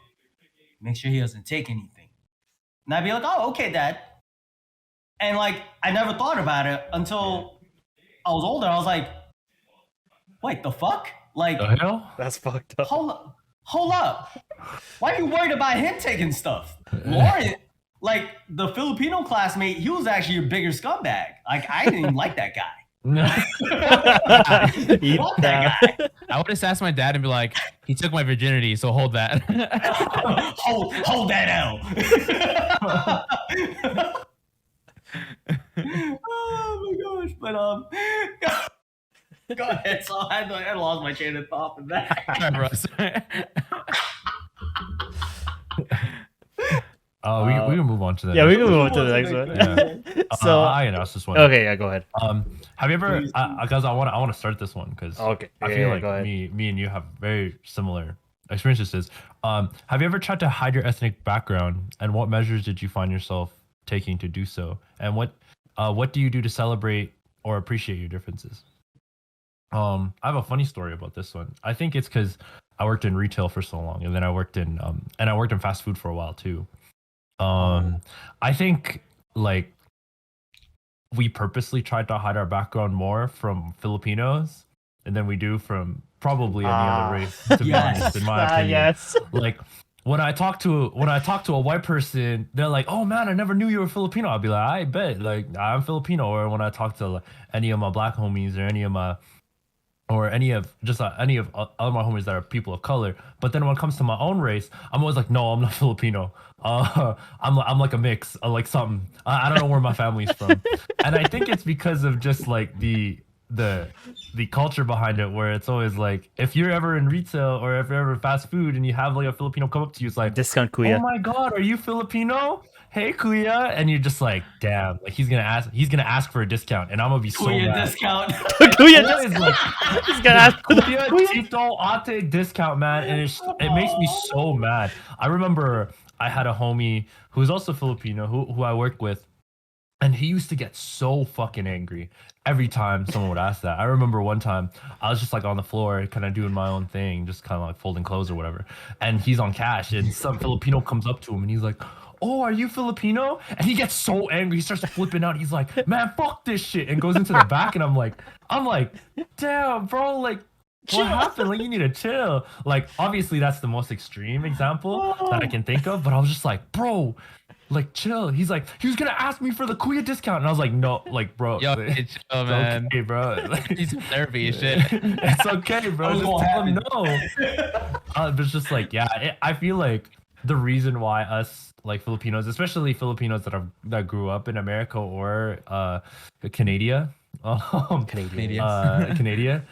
make sure he doesn't take anything. And I'd be like, oh, okay, Dad. And like, I never thought about it until I was older. I was like, wait, the fuck? Like, The hell? That's fucked up. hold up. Why are you worried about him taking stuff? Lauren, like the Filipino classmate, he was actually a bigger scumbag. Like I didn't like that guy. Eat Fuck that guy. I would just ask my dad and be like, he took my virginity, so hold that. hold that L. Oh my gosh. But go ahead. So I lost my train of thought with that. Sorry, Russ. We can move on to that. Yeah, we can move on to the next one. Yeah. So I can ask this one. okay, yeah, go ahead. Have you ever? Because I want to start this one because Okay, I yeah, feel yeah, like go ahead. me and you have very similar experiences. Have you ever tried to hide your ethnic background, and what measures did you find yourself taking to do so? And what do you do to celebrate or appreciate your differences? I have a funny story about this one. I think it's because I worked in retail for so long, and then I worked in fast food for a while too. I think like we purposely tried to hide our background more from Filipinos than we do from probably any other race, to be Yes. honest, in my opinion. Yes. Like when I talk to a white person, they're like, "Oh man, I never knew you were Filipino." I'll be like, "I bet, like I'm Filipino." Or when I talk to like, any of my black homies or any of my other my homies that are people of color. But then when it comes to my own race, I'm always like, no, I'm not Filipino. I'm like a mix, like something. I don't know where my family's from, and I think it's because of just like the culture behind it, where it's always like, if you're ever in retail or if you're ever in fast food and you have like a Filipino come up to you, it's like, Discount kuya. oh my god, are you Filipino? Hey kuya, and you're just like, damn, like he's gonna ask for a discount, and I'm gonna be so Kuya mad. discount. Kuya What is, like, He's gonna ask for the Kuya Chito Ate discount, man, and it makes me so mad. I remember I had a homie who's also Filipino who I worked with, and he used to get so fucking angry every time someone would ask that. I remember one time I was just like on the floor, kind of doing my own thing, just kind of like folding clothes or whatever, and he's on cash, and some Filipino comes up to him, and he's like, "Oh, are you Filipino?" And he gets so angry, he starts flipping out. He's like, "Man, fuck this shit," and goes into the back, and I'm like, damn, bro, like, what happened? Like, you need to chill. Like, obviously, that's the most extreme example that I can think of, but I was just like, bro, like chill. He's like, he was gonna ask me for the Kuya discount, and I was like, no, like bro, Yo, it's hey, chill, man. okay, bro. Like, Need some therapy and shit. it's okay, bro. Just tell him no. But it's just like, yeah, I feel like the reason why us like Filipinos, especially Filipinos that grew up in America or Canada, Canadians. Canada,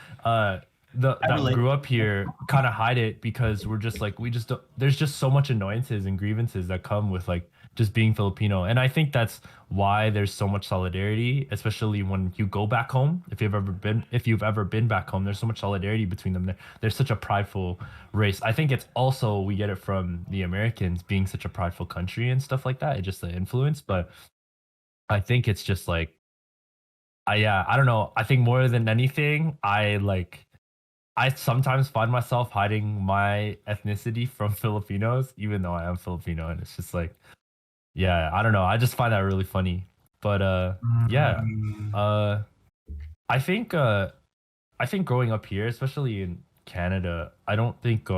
that relate. grew up here kind of hide it because we're just like we just don't, there's just so much annoyances and grievances that come with like just being Filipino, and I think that's why there's so much solidarity, especially when you go back home. If you've ever been back home, there's so much solidarity between them. They're such a prideful race. I think it's also we get it from the Americans being such a prideful country and stuff like that. It's just the influence, but I think it's just like I don't know. I think more than anything, I sometimes find myself hiding my ethnicity from Filipinos, even though I am Filipino, and it's just like, yeah, I don't know. I just find that really funny. But yeah, I think growing up here, especially in Canada, I don't think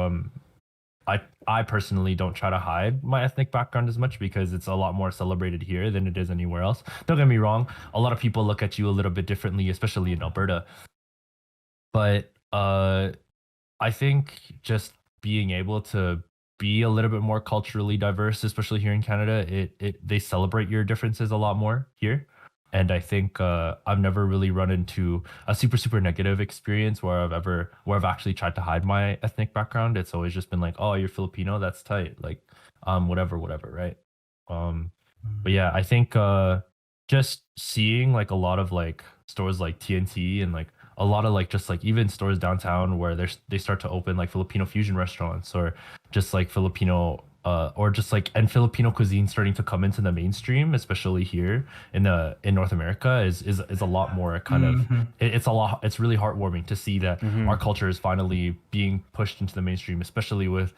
I personally don't try to hide my ethnic background as much because it's a lot more celebrated here than it is anywhere else. Don't get me wrong, a lot of people look at you a little bit differently, especially in Alberta. But I think just being able to be a little bit more culturally diverse, especially here in Canada, they celebrate your differences a lot more here. And I think I've never really run into a super negative experience where I've actually tried to hide my ethnic background. It's always just been like, oh, you're Filipino, that's tight, like whatever, right? But yeah, I think just seeing like a lot of like stores like TNT and like a lot of like just like even stores downtown where they start to open like Filipino fusion restaurants or just like Filipino or just like and Filipino cuisine starting to come into the mainstream, especially here in North America, is a lot more kind of it's really heartwarming to see that our culture is finally being pushed into the mainstream, especially with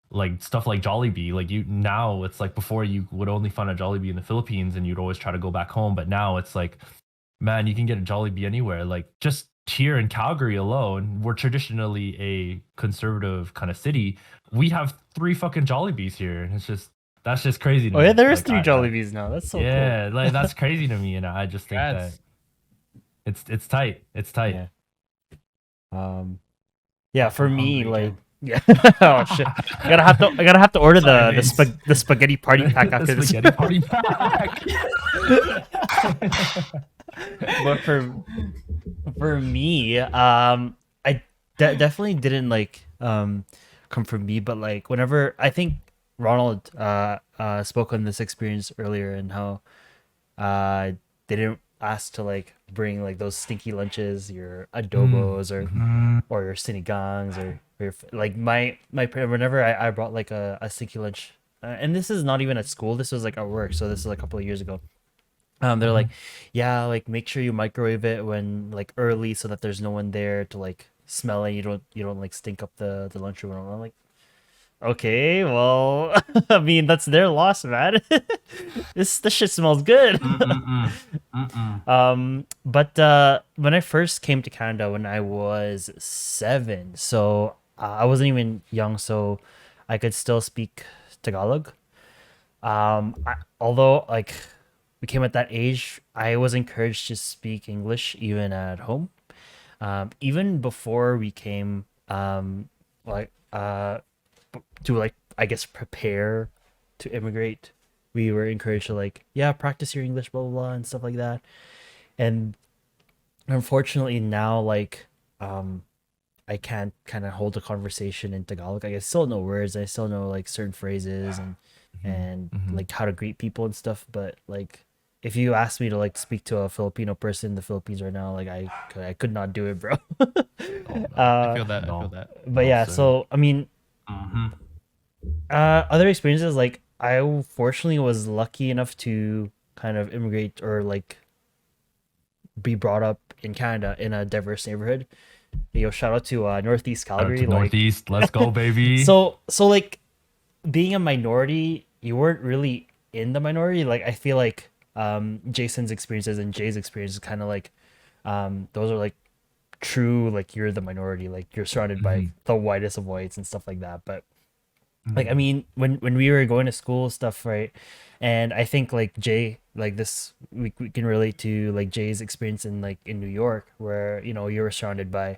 like stuff like Jollibee. Like now it's like before you would only find a Jollibee in the Philippines and you'd always try to go back home, but now it's like, man, you can get a Jollibee anywhere. Like just here in Calgary alone, we're traditionally a conservative kind of city. We have 3 fucking Jollibees here, and that's just crazy to Oh me. yeah, there is Like, 3 Jollibees now. That's so yeah, like that's crazy to me, and I just think that it's tight. It's tight. Yeah. Yeah, for me, like, yeah. Oh shit, I gotta have to order the spaghetti party pack after The this. spaghetti party pack. But for me, I definitely didn't like come from me, but like whenever I think Ronald spoke on this experience earlier and how they didn't ask to like bring like those stinky lunches, your adobos or your sinigangs or your like my whenever I brought like a stinky lunch, and this is not even at school, this was like at work, so this is like a couple of years ago. They're like, yeah, like make sure you microwave it when like early so that there's no one there to like smell it. You don't like stink up the lunchroom. And I'm like, okay, well, I mean that's their loss, man. This shit smells good. But when I first came to Canada when I was 7, so I wasn't even young, so I could still speak Tagalog. Although like we came at that age, I was encouraged to speak English even at home. Even before we came, like to like I guess prepare to immigrate, we were encouraged to like practice your English, blah blah blah, and stuff like that. And unfortunately now like I can't kind of hold a conversation in Tagalog. Like, I still know words, I still know like certain phrases and like how to greet people and stuff, but like if you ask me to like speak to a Filipino person in the Philippines right now, like I could not do it, bro. I feel that. I feel that. But yeah, so I mean, other experiences, like I fortunately was lucky enough to kind of immigrate or like be brought up in Canada in a diverse neighborhood. Yo, shout out to Northeast Calgary. Like, Northeast, let's go, baby. so like being a minority, you weren't really in the minority. Like I feel like Jasen's experiences and Jay's experiences kind of like those are like true, like you're the minority, like you're surrounded by the whitest of whites and stuff like that. But Like I mean, when we were going to school stuff, right? And I think like Jay, like this, we can relate to like Jay's experience in like in New York, where you know you were surrounded by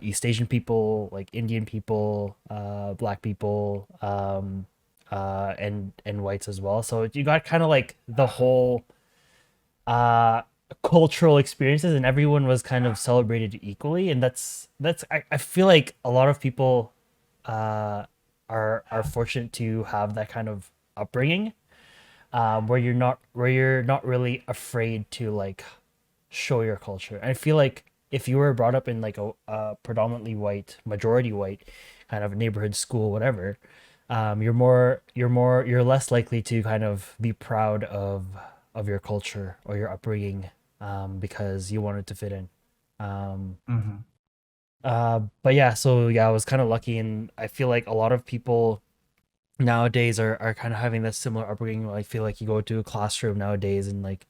East Asian people, like Indian people, black people, and whites as well. So you got kind of like the whole uh cultural experiences, and everyone was kind of celebrated equally. And that's I feel like a lot of people uh are fortunate to have that kind of upbringing, where you're not really afraid to like show your culture. I feel like if you were brought up in like a predominantly white, majority white kind of neighborhood school, whatever, you're less likely to kind of be proud of your culture or your upbringing, because you wanted to fit in. Um, but yeah, so yeah, I was kind of lucky, and I feel like a lot of people nowadays are kind of having that similar upbringing. I feel like you go to a classroom nowadays and like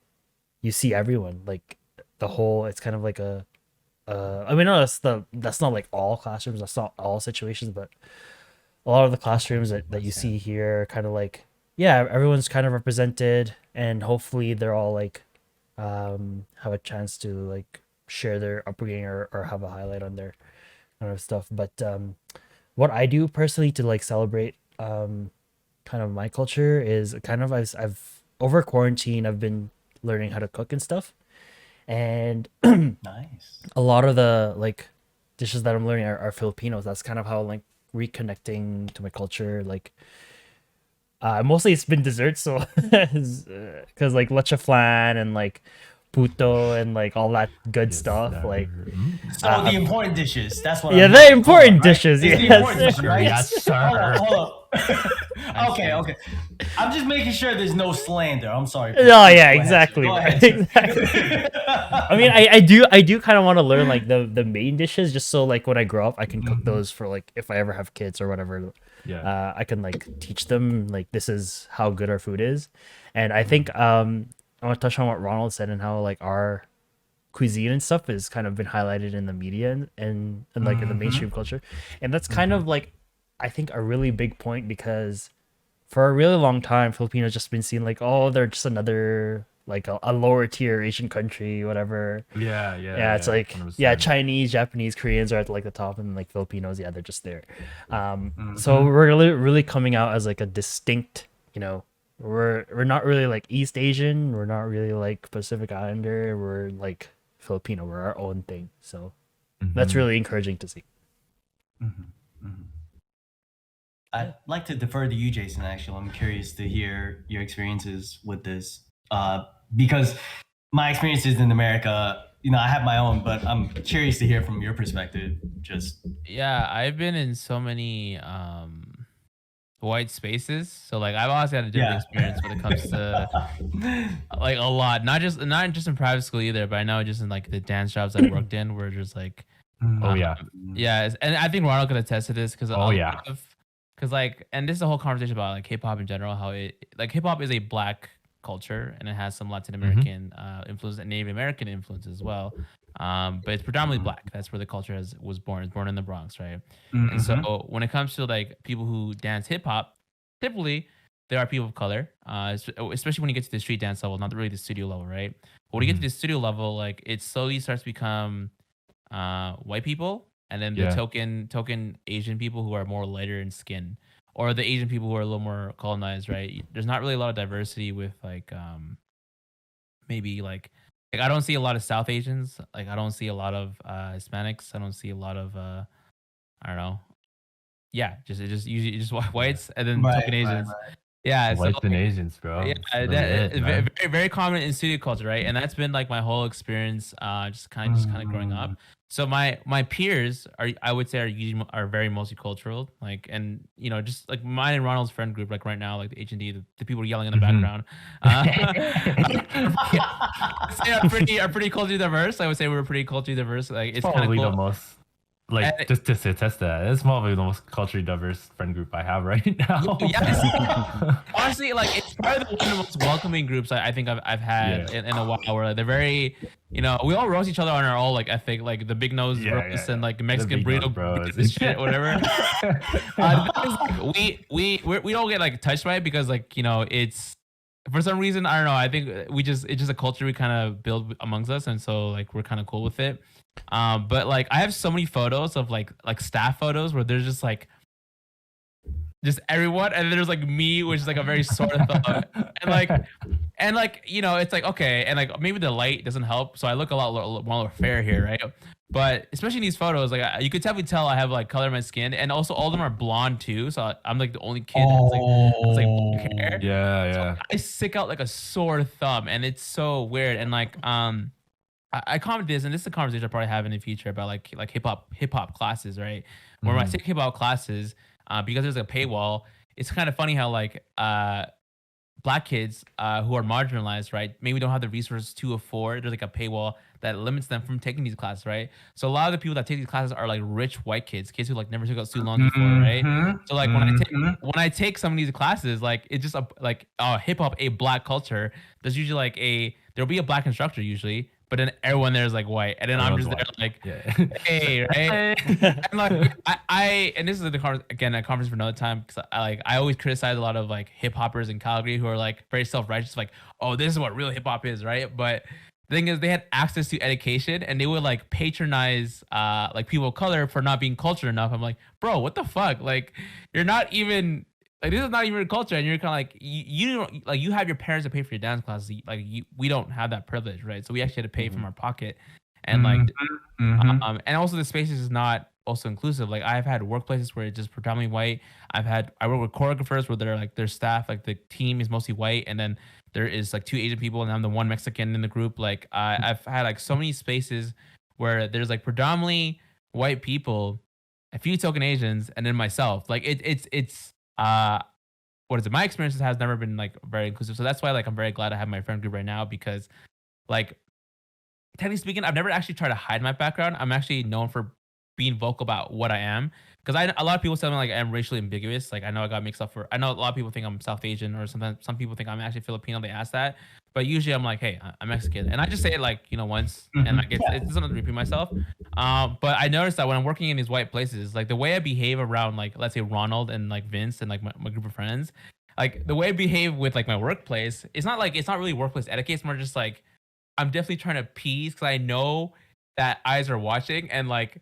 you see everyone, like the whole. It's kind of like I mean, no, that's not like all classrooms. That's not all situations, but a lot of the classrooms that you see here are kind of like, yeah, everyone's kind of represented, and hopefully they're all like have a chance to like share their upbringing, or have a highlight on their kind of stuff. But what I do personally to like celebrate kind of my culture is kind of I've over quarantine I've been learning how to cook and stuff, and Nice. a lot of the like dishes that I'm learning are Filipinos. That's kind of how like reconnecting to my culture. Like mostly it's been desserts, so because like leche flan and like puto and like all that good stuff. sir. Like So the important dishes. That's what. yeah, I'm the hearing. important Hold on, right? dishes. It's the Yes, important dishes, right? Yes, sir. Hold up. Okay. I'm just making sure there's no slander. I'm sorry. Oh Go yeah, ahead, exactly. Go Right, ahead, exactly. I mean, I do kind of want to learn like the main dishes, just so like when I grow up, I can cook those for like if I ever have kids or whatever. Yeah. I can like teach them like this is how good our food is, and I think I want to touch on what Ronald said and how like our cuisine and stuff has kind of been highlighted in the media and like in the mainstream culture, and that's kind of like I think a really big point, because for a really long time Filipinos just been seen like, oh, they're just another like a lower tier Asian country, whatever. Yeah, it's like 100%. Chinese, Japanese, Koreans are at like the top, and like Filipinos, yeah, they're just there. So we're really coming out as like a distinct, you know, we're not really like East Asian, we're not really like Pacific Islander, we're like Filipino, we're our own thing. So that's really encouraging to see. I'd like to defer to you, Jason. Actually, I'm curious to hear your experiences with this, because my experiences in America, I have my own, but I'm curious to hear from your perspective. Just Yeah, I've been in so many white spaces. So like I've always had a different experience when it comes to like a lot. Not just in private school either, but I know just in like the dance jobs I worked in where just like Oh yeah. and I think Ronald could attest to this because yeah. because like, and this is a whole conversation about like K-pop in general, how it like hip hop is a black culture and it has some Latin American influence and Native American influence as well. But it's predominantly black. That's where the culture was born. It's born in the Bronx, right? And so when it comes to like people who dance hip hop, typically there are people of color, especially when you get to the street dance level, not really the studio level, right? But when you get to the studio level, like it slowly starts to become white people, and then the token Asian people who are more lighter in skin, or the Asian people who are a little more colonized, right? There's not really a lot of diversity with like maybe like I don't see a lot of South Asians, like I don't see a lot of Hispanics, I don't see a lot of I don't know. Yeah, just usually just whites and then token Asians. Yeah, Whites and Asians, bro. Yeah, That's it, very, very common in studio culture, right? And that's been like my whole experience, just kind of growing up. So my peers I would say are very multicultural, like, and just like mine and Ronald's friend group, like right now, like the H&D, the people yelling in the background, are pretty culturally diverse. I would say we're pretty culturally diverse. Like it's kind of probably cool. the most like And- just to test that, it's probably the most culturally diverse friend group I have right now. Yes. Honestly, like it's probably one of the most welcoming groups I think I've had Yeah. in a while. Where like, they're very, we all roast each other on our all like ethic, like the big nose roast and like The Mexican big nose burrito bros. and shit, whatever. The thing is, like, we don't get like touched by it because like it's for some reason I don't know. I think it's just a culture we kind of build amongst us, and so like we're kind of cool with it. But like I have so many photos of like staff photos where there's just like just everyone, and then there's like me, which is like a very sore thumb, and like it's like okay, and like maybe the light doesn't help, so I look a lot more fair here, right? But especially in these photos, like you could definitely tell I have like color in my skin, and also all of them are blonde too, so I'm like the only kid that's like black hair. Yeah. I stick out like a sore thumb, and it's so weird. And like I comment this, and this is a conversation I probably have in the future about like hip hop classes, right? Where when I take hip hop classes, because there's a paywall, it's kind of funny how like black kids who are marginalized, right, maybe don't have the resources to afford. There's like a paywall that limits them from taking these classes, right? So a lot of the people that take these classes are like rich white kids who like never took out student loans before, right? So like when I take some of these classes, like it's just hip hop, a black culture. There's usually there'll be a black instructor usually, but then everyone there is like white, and then I'm just there like, hey, right? And like and this is a conference for another time, because I always criticize a lot of like hip hoppers in Calgary who are like very self righteous, like, oh, this is what real hip hop is, right? But the thing is, they had access to education, and they would like patronize like people of color for not being cultured enough. I'm like, bro, what the fuck? Like, you're not even. Like, this is not even a culture, and you're kind of like you don't like, you have your parents to pay for your dance classes. Like we don't have that privilege, right? So we actually had to pay from our pocket, and and also the spaces is not also inclusive. Like I've had workplaces where it's just predominantly white. I work with choreographers where they're like their staff, like the team is mostly white, and then there is like 2 Asian people, and I'm the one Mexican in the group. Like I've had like so many spaces where there's like predominantly white people, a few token Asians, and then myself. Like it's what is it? My experiences has never been like very inclusive. So that's why like I'm very glad I have my friend group right now, because like technically speaking, I've never actually tried to hide my background. I'm actually known for being vocal about what I am. Because a lot of people tell me like I'm racially ambiguous. Like I know I got mixed up I know a lot of people think I'm South Asian, or sometimes some people think I'm actually Filipino. They ask that, but usually I'm like, hey, I'm Mexican, and I just say it like once, and like it doesn't repeat myself. But I noticed that when I'm working in these white places, like the way I behave around like let's say Ronald and like Vince and like my group of friends, like the way I behave with like my workplace, it's not really workplace etiquette. It's more just like I'm definitely trying to appease, because I know that eyes are watching, and like.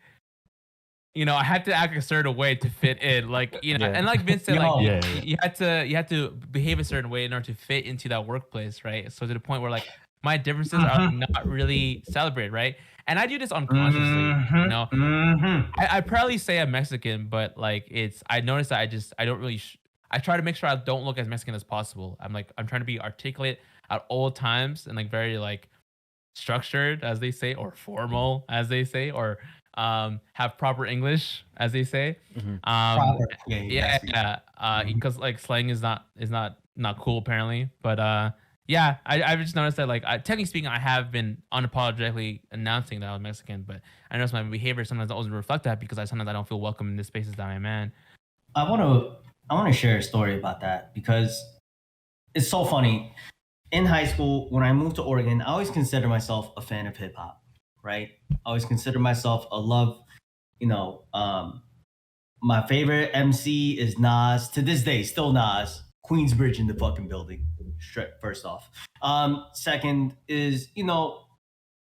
I had to act a certain way to fit in, like and like Vince said, like you had to behave a certain way in order to fit into that workplace, right? So to the point where like my differences are not really celebrated, right? And I do this unconsciously, I probably say I'm Mexican, but like I noticed that I don't really. I try to make sure I don't look as Mexican as possible. I'm trying to be articulate at all times, and like very like structured, as they say, or formal, as they say, or have proper English, as they say. Because like slang is not cool apparently. But I've just noticed that like technically speaking, I have been unapologetically announcing that I was Mexican, but I notice my behavior sometimes doesn't reflect that, because sometimes I don't feel welcome in the spaces that I'm in. I want to share a story about that, because it's so funny. In high school, when I moved to Oregon, I always consider myself a fan of hip hop, right? I always consider myself my favorite MC is Nas. To this day, still Nas. Queensbridge in the fucking building. First off. Second is,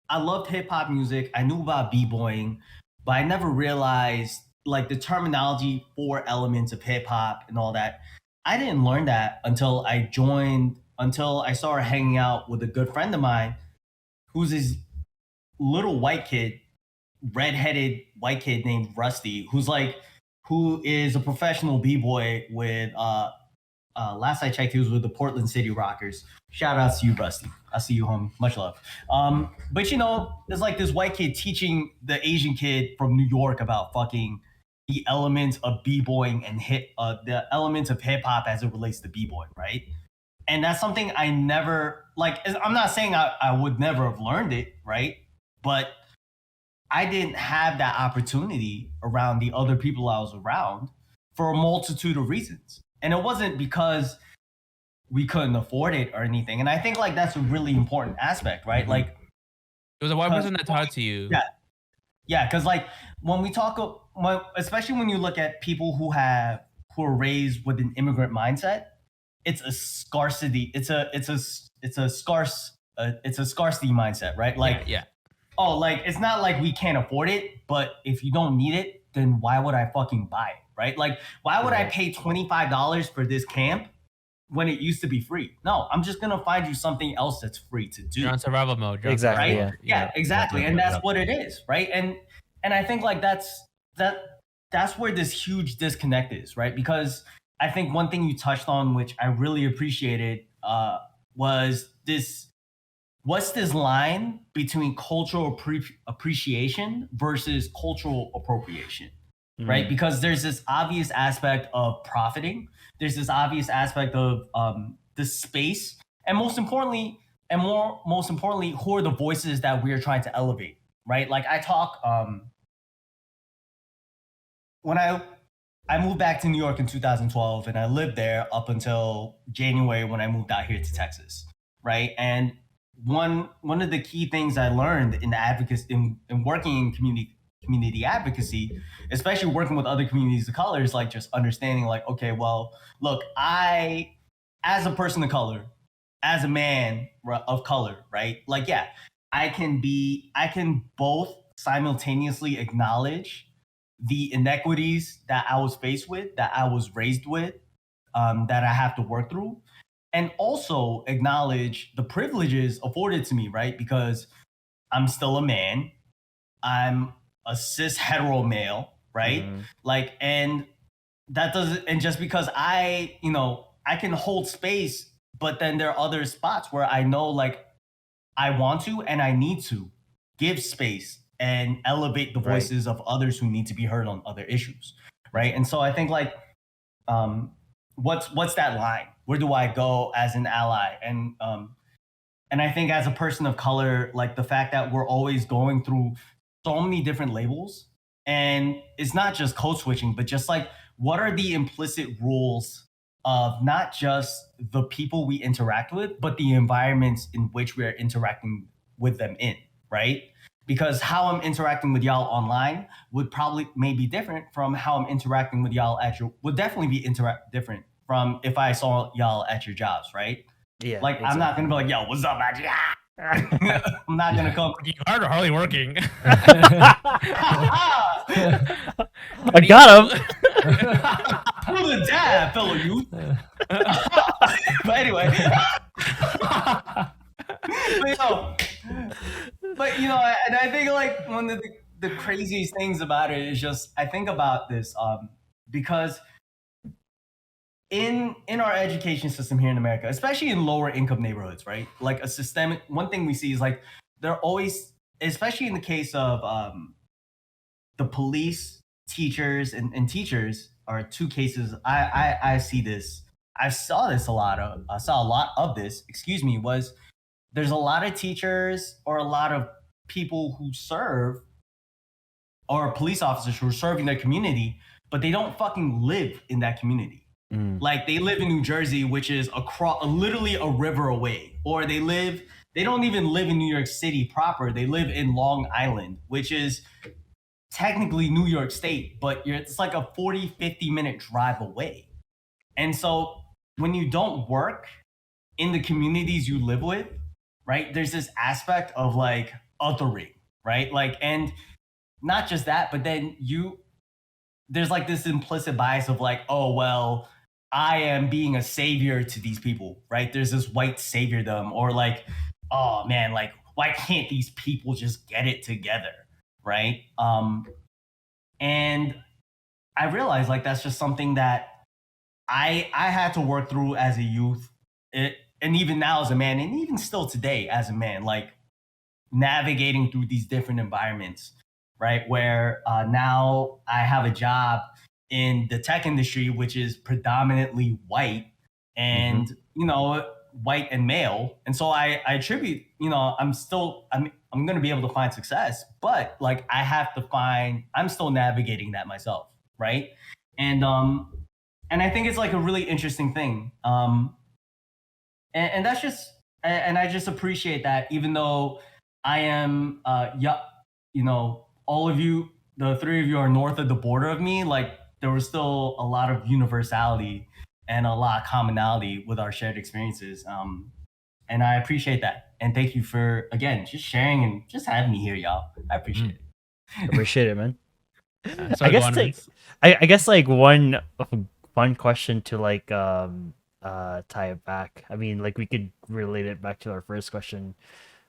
I loved hip hop music. I knew about b-boying, but I never realized like the terminology for elements of hip hop and all that. I didn't learn that until I started hanging out with a good friend of mine who's this little white kid, redheaded white kid named Rusty, who is a professional b-boy with last I checked, he was with the Portland City Rockers. Shout out to you, Rusty. I see you, homie. Much love. But there's like this white kid teaching the Asian kid from New York about fucking the elements of b-boying and the elements of hip hop as it relates to b-boying, right? And that's something I never I'm not saying I would never have learned it, right? But I didn't have that opportunity around the other people I was around for a multitude of reasons. And it wasn't because we couldn't afford it or anything. And I think like that's a really important aspect, right? Mhm. Like It was a white person that taught it to you. Yeah. Yeah, because like when we talk, especially when you look at people who are raised with an immigrant mindset, it's a scarcity. It's a scarcity mindset, right? Like, yeah. oh, like it's not like we can't afford it, but if you don't need it, then why would I fucking buy it, right? Like, why would I Right. pay $25 for this camp when it used to be free? No, I'm just gonna find you something else that's free to do. You're on survival mode. You're on Exactly, survival Right? mode. Yeah, exactly. And that's what it is, right? And I think like that's where this huge disconnect is, right? Because I think one thing you touched on, which I really appreciated, was this. What's this line between cultural appreciation versus cultural appropriation, right? Mm. Because there's this obvious aspect of profiting. There's this obvious aspect of the space, and most importantly, who are the voices that we are trying to elevate, right? Like I talk when I moved back to New York in 2012, and I lived there up until January when I moved out here to Texas, right? And one of the key things I learned in the advocacy in working in community advocacy, especially working with other communities of color, is like just understanding like, okay, well, look, I as a person of color, as a man of color, right? Like, yeah, I can both simultaneously acknowledge the inequities that I was faced with, that I was raised with, that I have to work through, and also acknowledge the privileges afforded to me, right? Because I'm still a man, I'm a cis hetero male, right? Mhm. Like, and that doesn't, and just because I can hold space, but then there are other spots where I know like I want to and I need to give space and elevate the Right. voices of others who need to be heard on other issues, right? And so I think like, what's that line? Where do I go as an ally? And I think as a person of color, like the fact that we're always going through so many different labels, and it's not just code switching, but just like what are the implicit rules of not just the people we interact with, but the environments in which we are interacting with them in, right? Because how I'm interacting with y'all online would probably may be different from how I'm interacting with y'all at your would definitely be different from if I saw y'all at your jobs, right? Yeah. Like I'm not gonna be like, yo, what's up, man? Yeah. I'm not gonna come. You are hardly working. I got him. Through the dab, fellow youth. But anyway. but and I think like one of the craziest things about it is just I think about this because in our education system here in America, especially in lower income neighborhoods, right? Like a systemic one thing we see is like they're always, especially in the case of the police, teachers, and teachers are two cases. I see this. I saw a lot of this. Excuse me. Was there's a lot of teachers or a lot of people who serve or police officers who are serving their community, but they don't fucking live in that community. Mm. Like they live in New Jersey, which is literally a river away, or they don't even live in New York City proper. They live in Long Island, which is technically New York State, but it's like a 40, 50-minute drive away. And so when you don't work in the communities you live with, right, there's this aspect of like othering, right? Like, and not just that, but then there's like this implicit bias of like, oh, well, I am being a savior to these people, right? There's this white saviordom, or like, oh man, like, why can't these people just get it together, right? And I realized like that's just something that I had to work through as a youth, and even now as a man, and even still today as a man, like navigating through these different environments, right? Where now I have a job in the tech industry, which is predominantly white, and white and male, and so I attribute, I'm going to be able to find success, but like I'm still navigating that myself, right? And I think it's like a really interesting thing. And that's just, and I just appreciate that, even though I am, all of you, the three of you are north of the border of me, like there was still a lot of universality and a lot of commonality with our shared experiences. And I appreciate that. And thank you for, again, just sharing and just having me here, y'all. I appreciate it. Appreciate it, man. Sorry, I go on, guess like Vince. I guess like one fun question to like tie it back. I mean, like we could relate it back to our first question.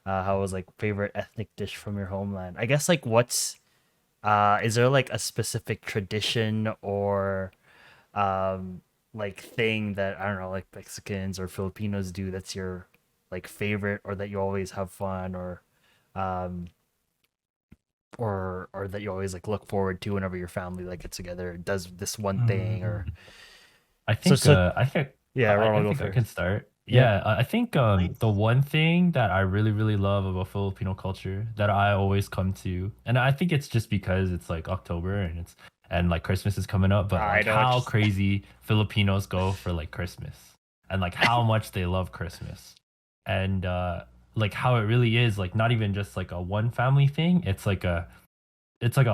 How was like favorite ethnic dish from your homeland? I guess like what's is there like a specific tradition or like thing that I don't know, like Mexicans or Filipinos do that's your like favorite, or that you always have fun, um or that you always like look forward to whenever your family like gets together, does this one thing, or I so think I think yeah, I Ronald, go think I first. can start. Yeah. Yeah, I think the one thing that I really really love about Filipino culture that I always come to, and I think it's just because it's like October and like Christmas is coming up, but I like know, how just crazy Filipinos go for like Christmas and like how much they love Christmas, and like how it really is like not even just like a one family thing. It's like a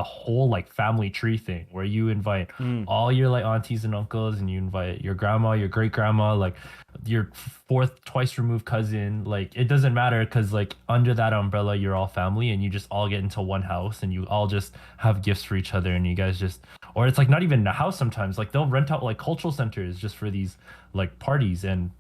whole like family tree thing where you invite Mm. all your like aunties and uncles, and you invite your grandma, your great grandma, like your fourth twice removed cousin. Like it doesn't matter, because like under that umbrella you're all family, and you just all get into one house, and you all just have gifts for each other, and you guys just, or it's like not even a house sometimes, like they'll rent out like cultural centers just for these like parties. And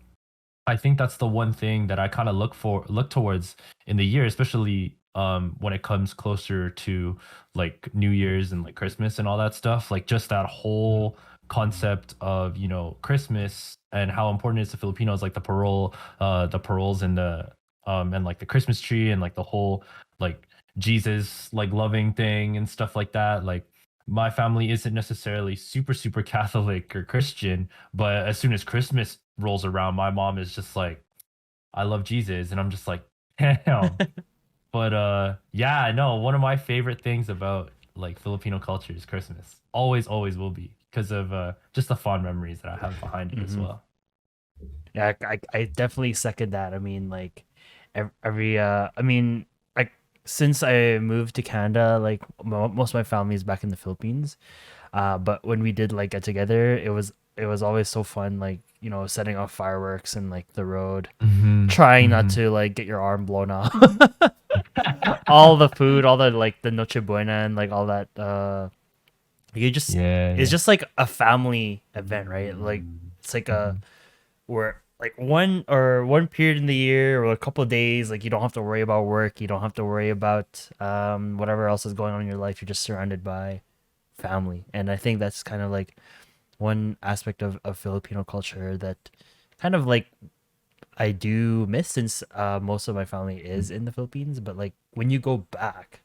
I think that's the one thing that I kind of look towards in the year, especially when it comes closer to like New Year's and like Christmas and all that stuff. Like just that whole concept of, Christmas and how important it is to Filipinos, like the paroles and like the Christmas tree and like the whole like Jesus like loving thing and stuff like that. Like my family isn't necessarily super super Catholic or Christian, but as soon as Christmas rolls around, my mom is just like, I love Jesus. And I'm just like, damn. But yeah, I know one of my favorite things about like Filipino culture is Christmas. Always, always will be, because of just the fond memories that I have behind it as Mhm. well. Yeah, I definitely second that. I mean, like every I mean, like since I moved to Canada, like most of my family is back in the Philippines. But when we did like get together, it was always so fun, like, setting off fireworks and like the road, trying not to like get your arm blown off. All the food, all the like the Noche Buena and like all that you just Yeah, it's yeah. just like a family event, right? Like it's like a where like one period in the year or a couple of days, like you don't have to worry about work, you don't have to worry about whatever else is going on in your life. You're just surrounded by family. And I think that's kind of like one aspect of Filipino culture that kind of like I do miss, since most of my family is in the Philippines. But like when you go back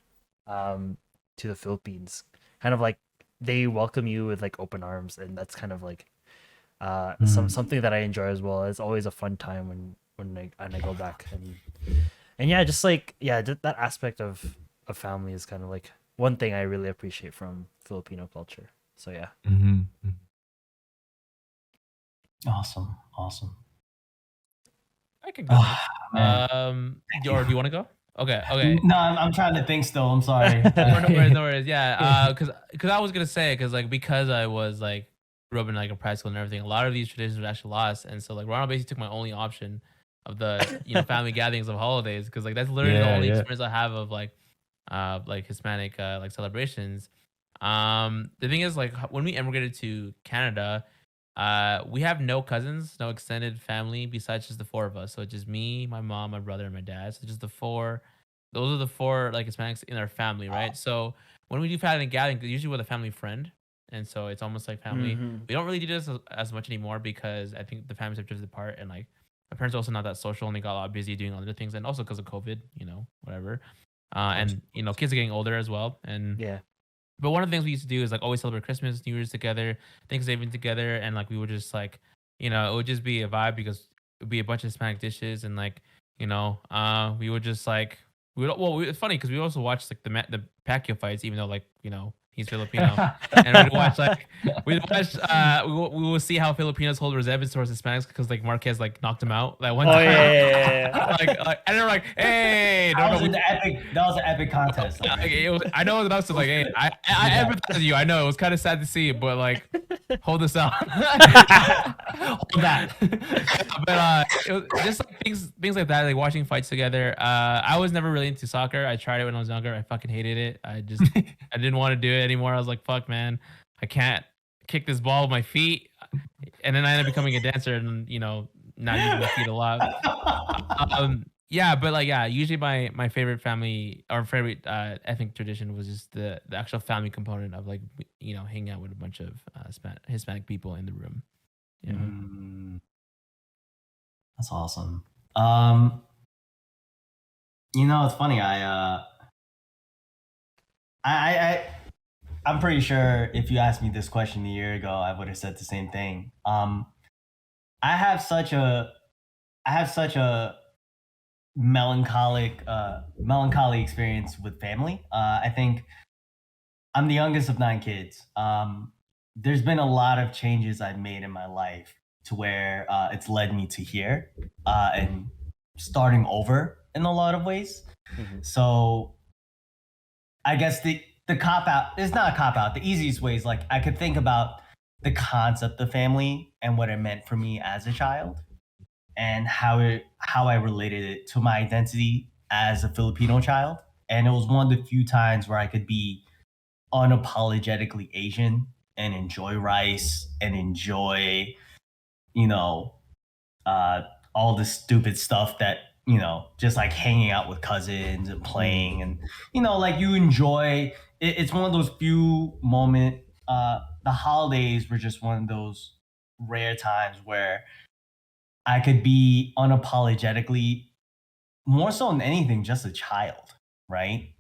to the Philippines, kind of like they welcome you with like open arms, and that's kind of like something that I enjoy as well. It's always a fun time when I go back, and yeah, just like yeah, that aspect of family is kind of like one thing I really appreciate from Filipino culture. So yeah. Awesome. Awesome. I could go next. Man. Or do you want to go? Okay. Okay. No, I'm trying to think still. I'm sorry. No worries, no worries. Yeah, because I was gonna say, because I was like grew up in like a private school and everything, a lot of these traditions were actually lost, and so like Ronald basically took my only option of the family gatherings of holidays, because like that's literally the Yeah, only yeah. experience I have of like Hispanic like celebrations. The thing is, like when we immigrated to Canada, we have no cousins, no extended family besides just the four of us. So it's just me, my mom, my brother, and my dad. So just the four. Those are the four like Hispanics in our family, right? So when we do family gathering, usually with a family friend, and so it's almost like family. Mm-hmm. We don't really do this as much anymore, because I think the families have drifted apart, and like my parents are also not that social, and they got a lot busy doing other things, and also because of COVID, whatever. And kids are getting older as well, and Yeah. but one of the things we used to do is like always celebrate Christmas, New Year's together, Thanksgiving together, and like we would just like, it would just be a vibe, because it'd be a bunch of Hispanic dishes, and like we would just like it's funny because we also watched like the Pacquiao fights, even though like he's Filipino, and we'd watch we will see how Filipinos hold resentment towards Hispanics because like Marquez like knocked him out that one time. Yeah. And they're like, hey, that was an epic contest. I know enough to like, hey, I empathize with you. I know it was kind of sad to see, but like, hold this out. Hold that. But it was just like things like that, like watching fights together. I was never really into soccer. I tried it when I was younger. I fucking hated it. I didn't want to do it anymore. I was like, fuck, man, I can't kick this ball with my feet. And then I ended up becoming a dancer and, not using my feet a lot. Usually my favorite family or favorite ethnic tradition was just the actual family component of like, hanging out with a bunch of Hispanic people in the room. Yeah. That's awesome. It's funny. I'm pretty sure if you asked me this question a year ago, I would have said the same thing. I have such a melancholy experience with family. I think I'm the youngest of 9 kids. There's been a lot of changes I've made in my life to where it's led me to here and starting over in a lot of ways. Mm-hmm. So I guess the cop out is not a cop out. The easiest way is like I could think about the concept of family and what it meant for me as a child and how I related it to my identity as a Filipino child. And it was one of the few times where I could be unapologetically Asian and enjoy rice and enjoy, all the stupid stuff that, just like hanging out with cousins and playing and, like you enjoy it's one of those few the holidays were just one of those rare times where I could be unapologetically more so than anything, just a child. Right.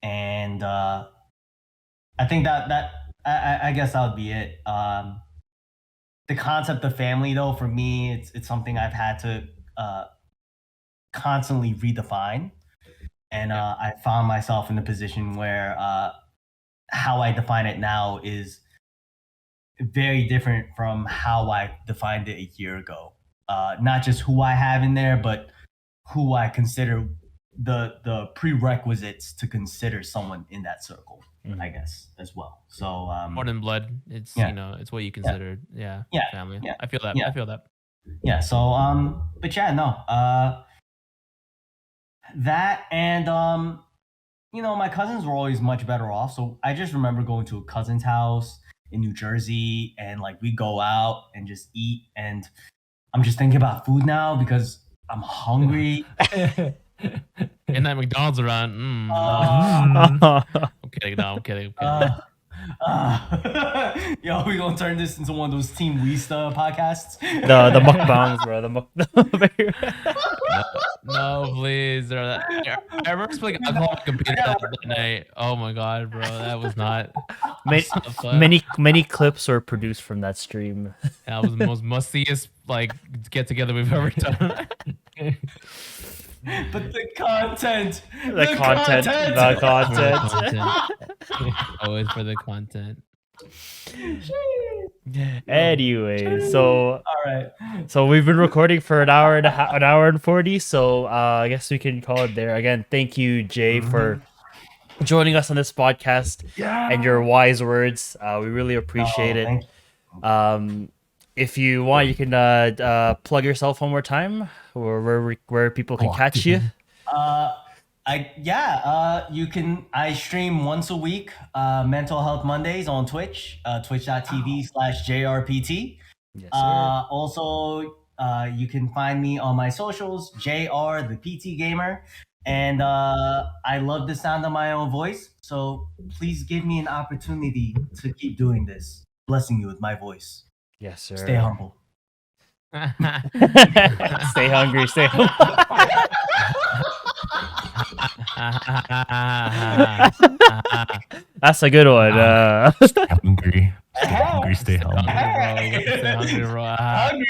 And I think that I guess that would be it. The concept of family, though, for me, it's something I've had to constantly redefine, and I found myself in a position where how I define it now is very different from how I defined it a year ago. Not just who I have in there, but who I consider the prerequisites to consider someone in that circle. I guess as well. So more than blood, it's it's what you consider family. I feel that. I feel that. Yeah. So but yeah, no. That and my cousins were always much better off. So I just remember going to a cousin's house in New Jersey and like we go out and just eat, and I'm just thinking about food now because I'm hungry. And that McDonald's around. I'm kidding. No, I'm kidding. Yo, we gonna turn this into one of those Team Wista podcasts. The mukbangs, bro. The mukbang. No, please. I remember playing alcohol computer that night. Oh my god, bro, that was not. Many clips were produced from that stream. That was the most mustiest like get together we've ever done. But the content. Always for the content. Anyway, so all right. So we've been recording for an hour and 40. So I guess we can call it there. Again, thank you, Jay, for joining us on this podcast and your wise words. We really appreciate it. If you want, you can plug yourself one more time, or where people can catch you. You can. I stream once a week, Mental Health Mondays on Twitch, twitch.tv/JRPT. Yes, sir. Also, you can find me on my socials, JR the PT Gamer, and I love the sound of my own voice. So please give me an opportunity to keep doing this, blessing you with my voice. Yes, sir. Stay humble. Stay hungry. Stay humble. That's a good one. Hungry. hungry, stay humble. Hungry, bro. You gotta stay hungry, bro. Hungry.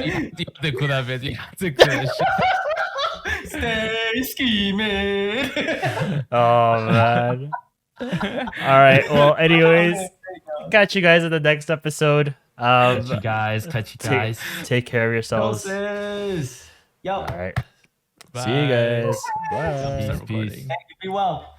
You have to cool that bit. You have to cool that shit. Stay scheming. Oh man. All right. Well, anyways, catch you guys in the next episode. Catch you guys. Take care of yourselves. Doses. Yo. All right. See you guys. Bye. Start recording. Peace. Thank you. Be well.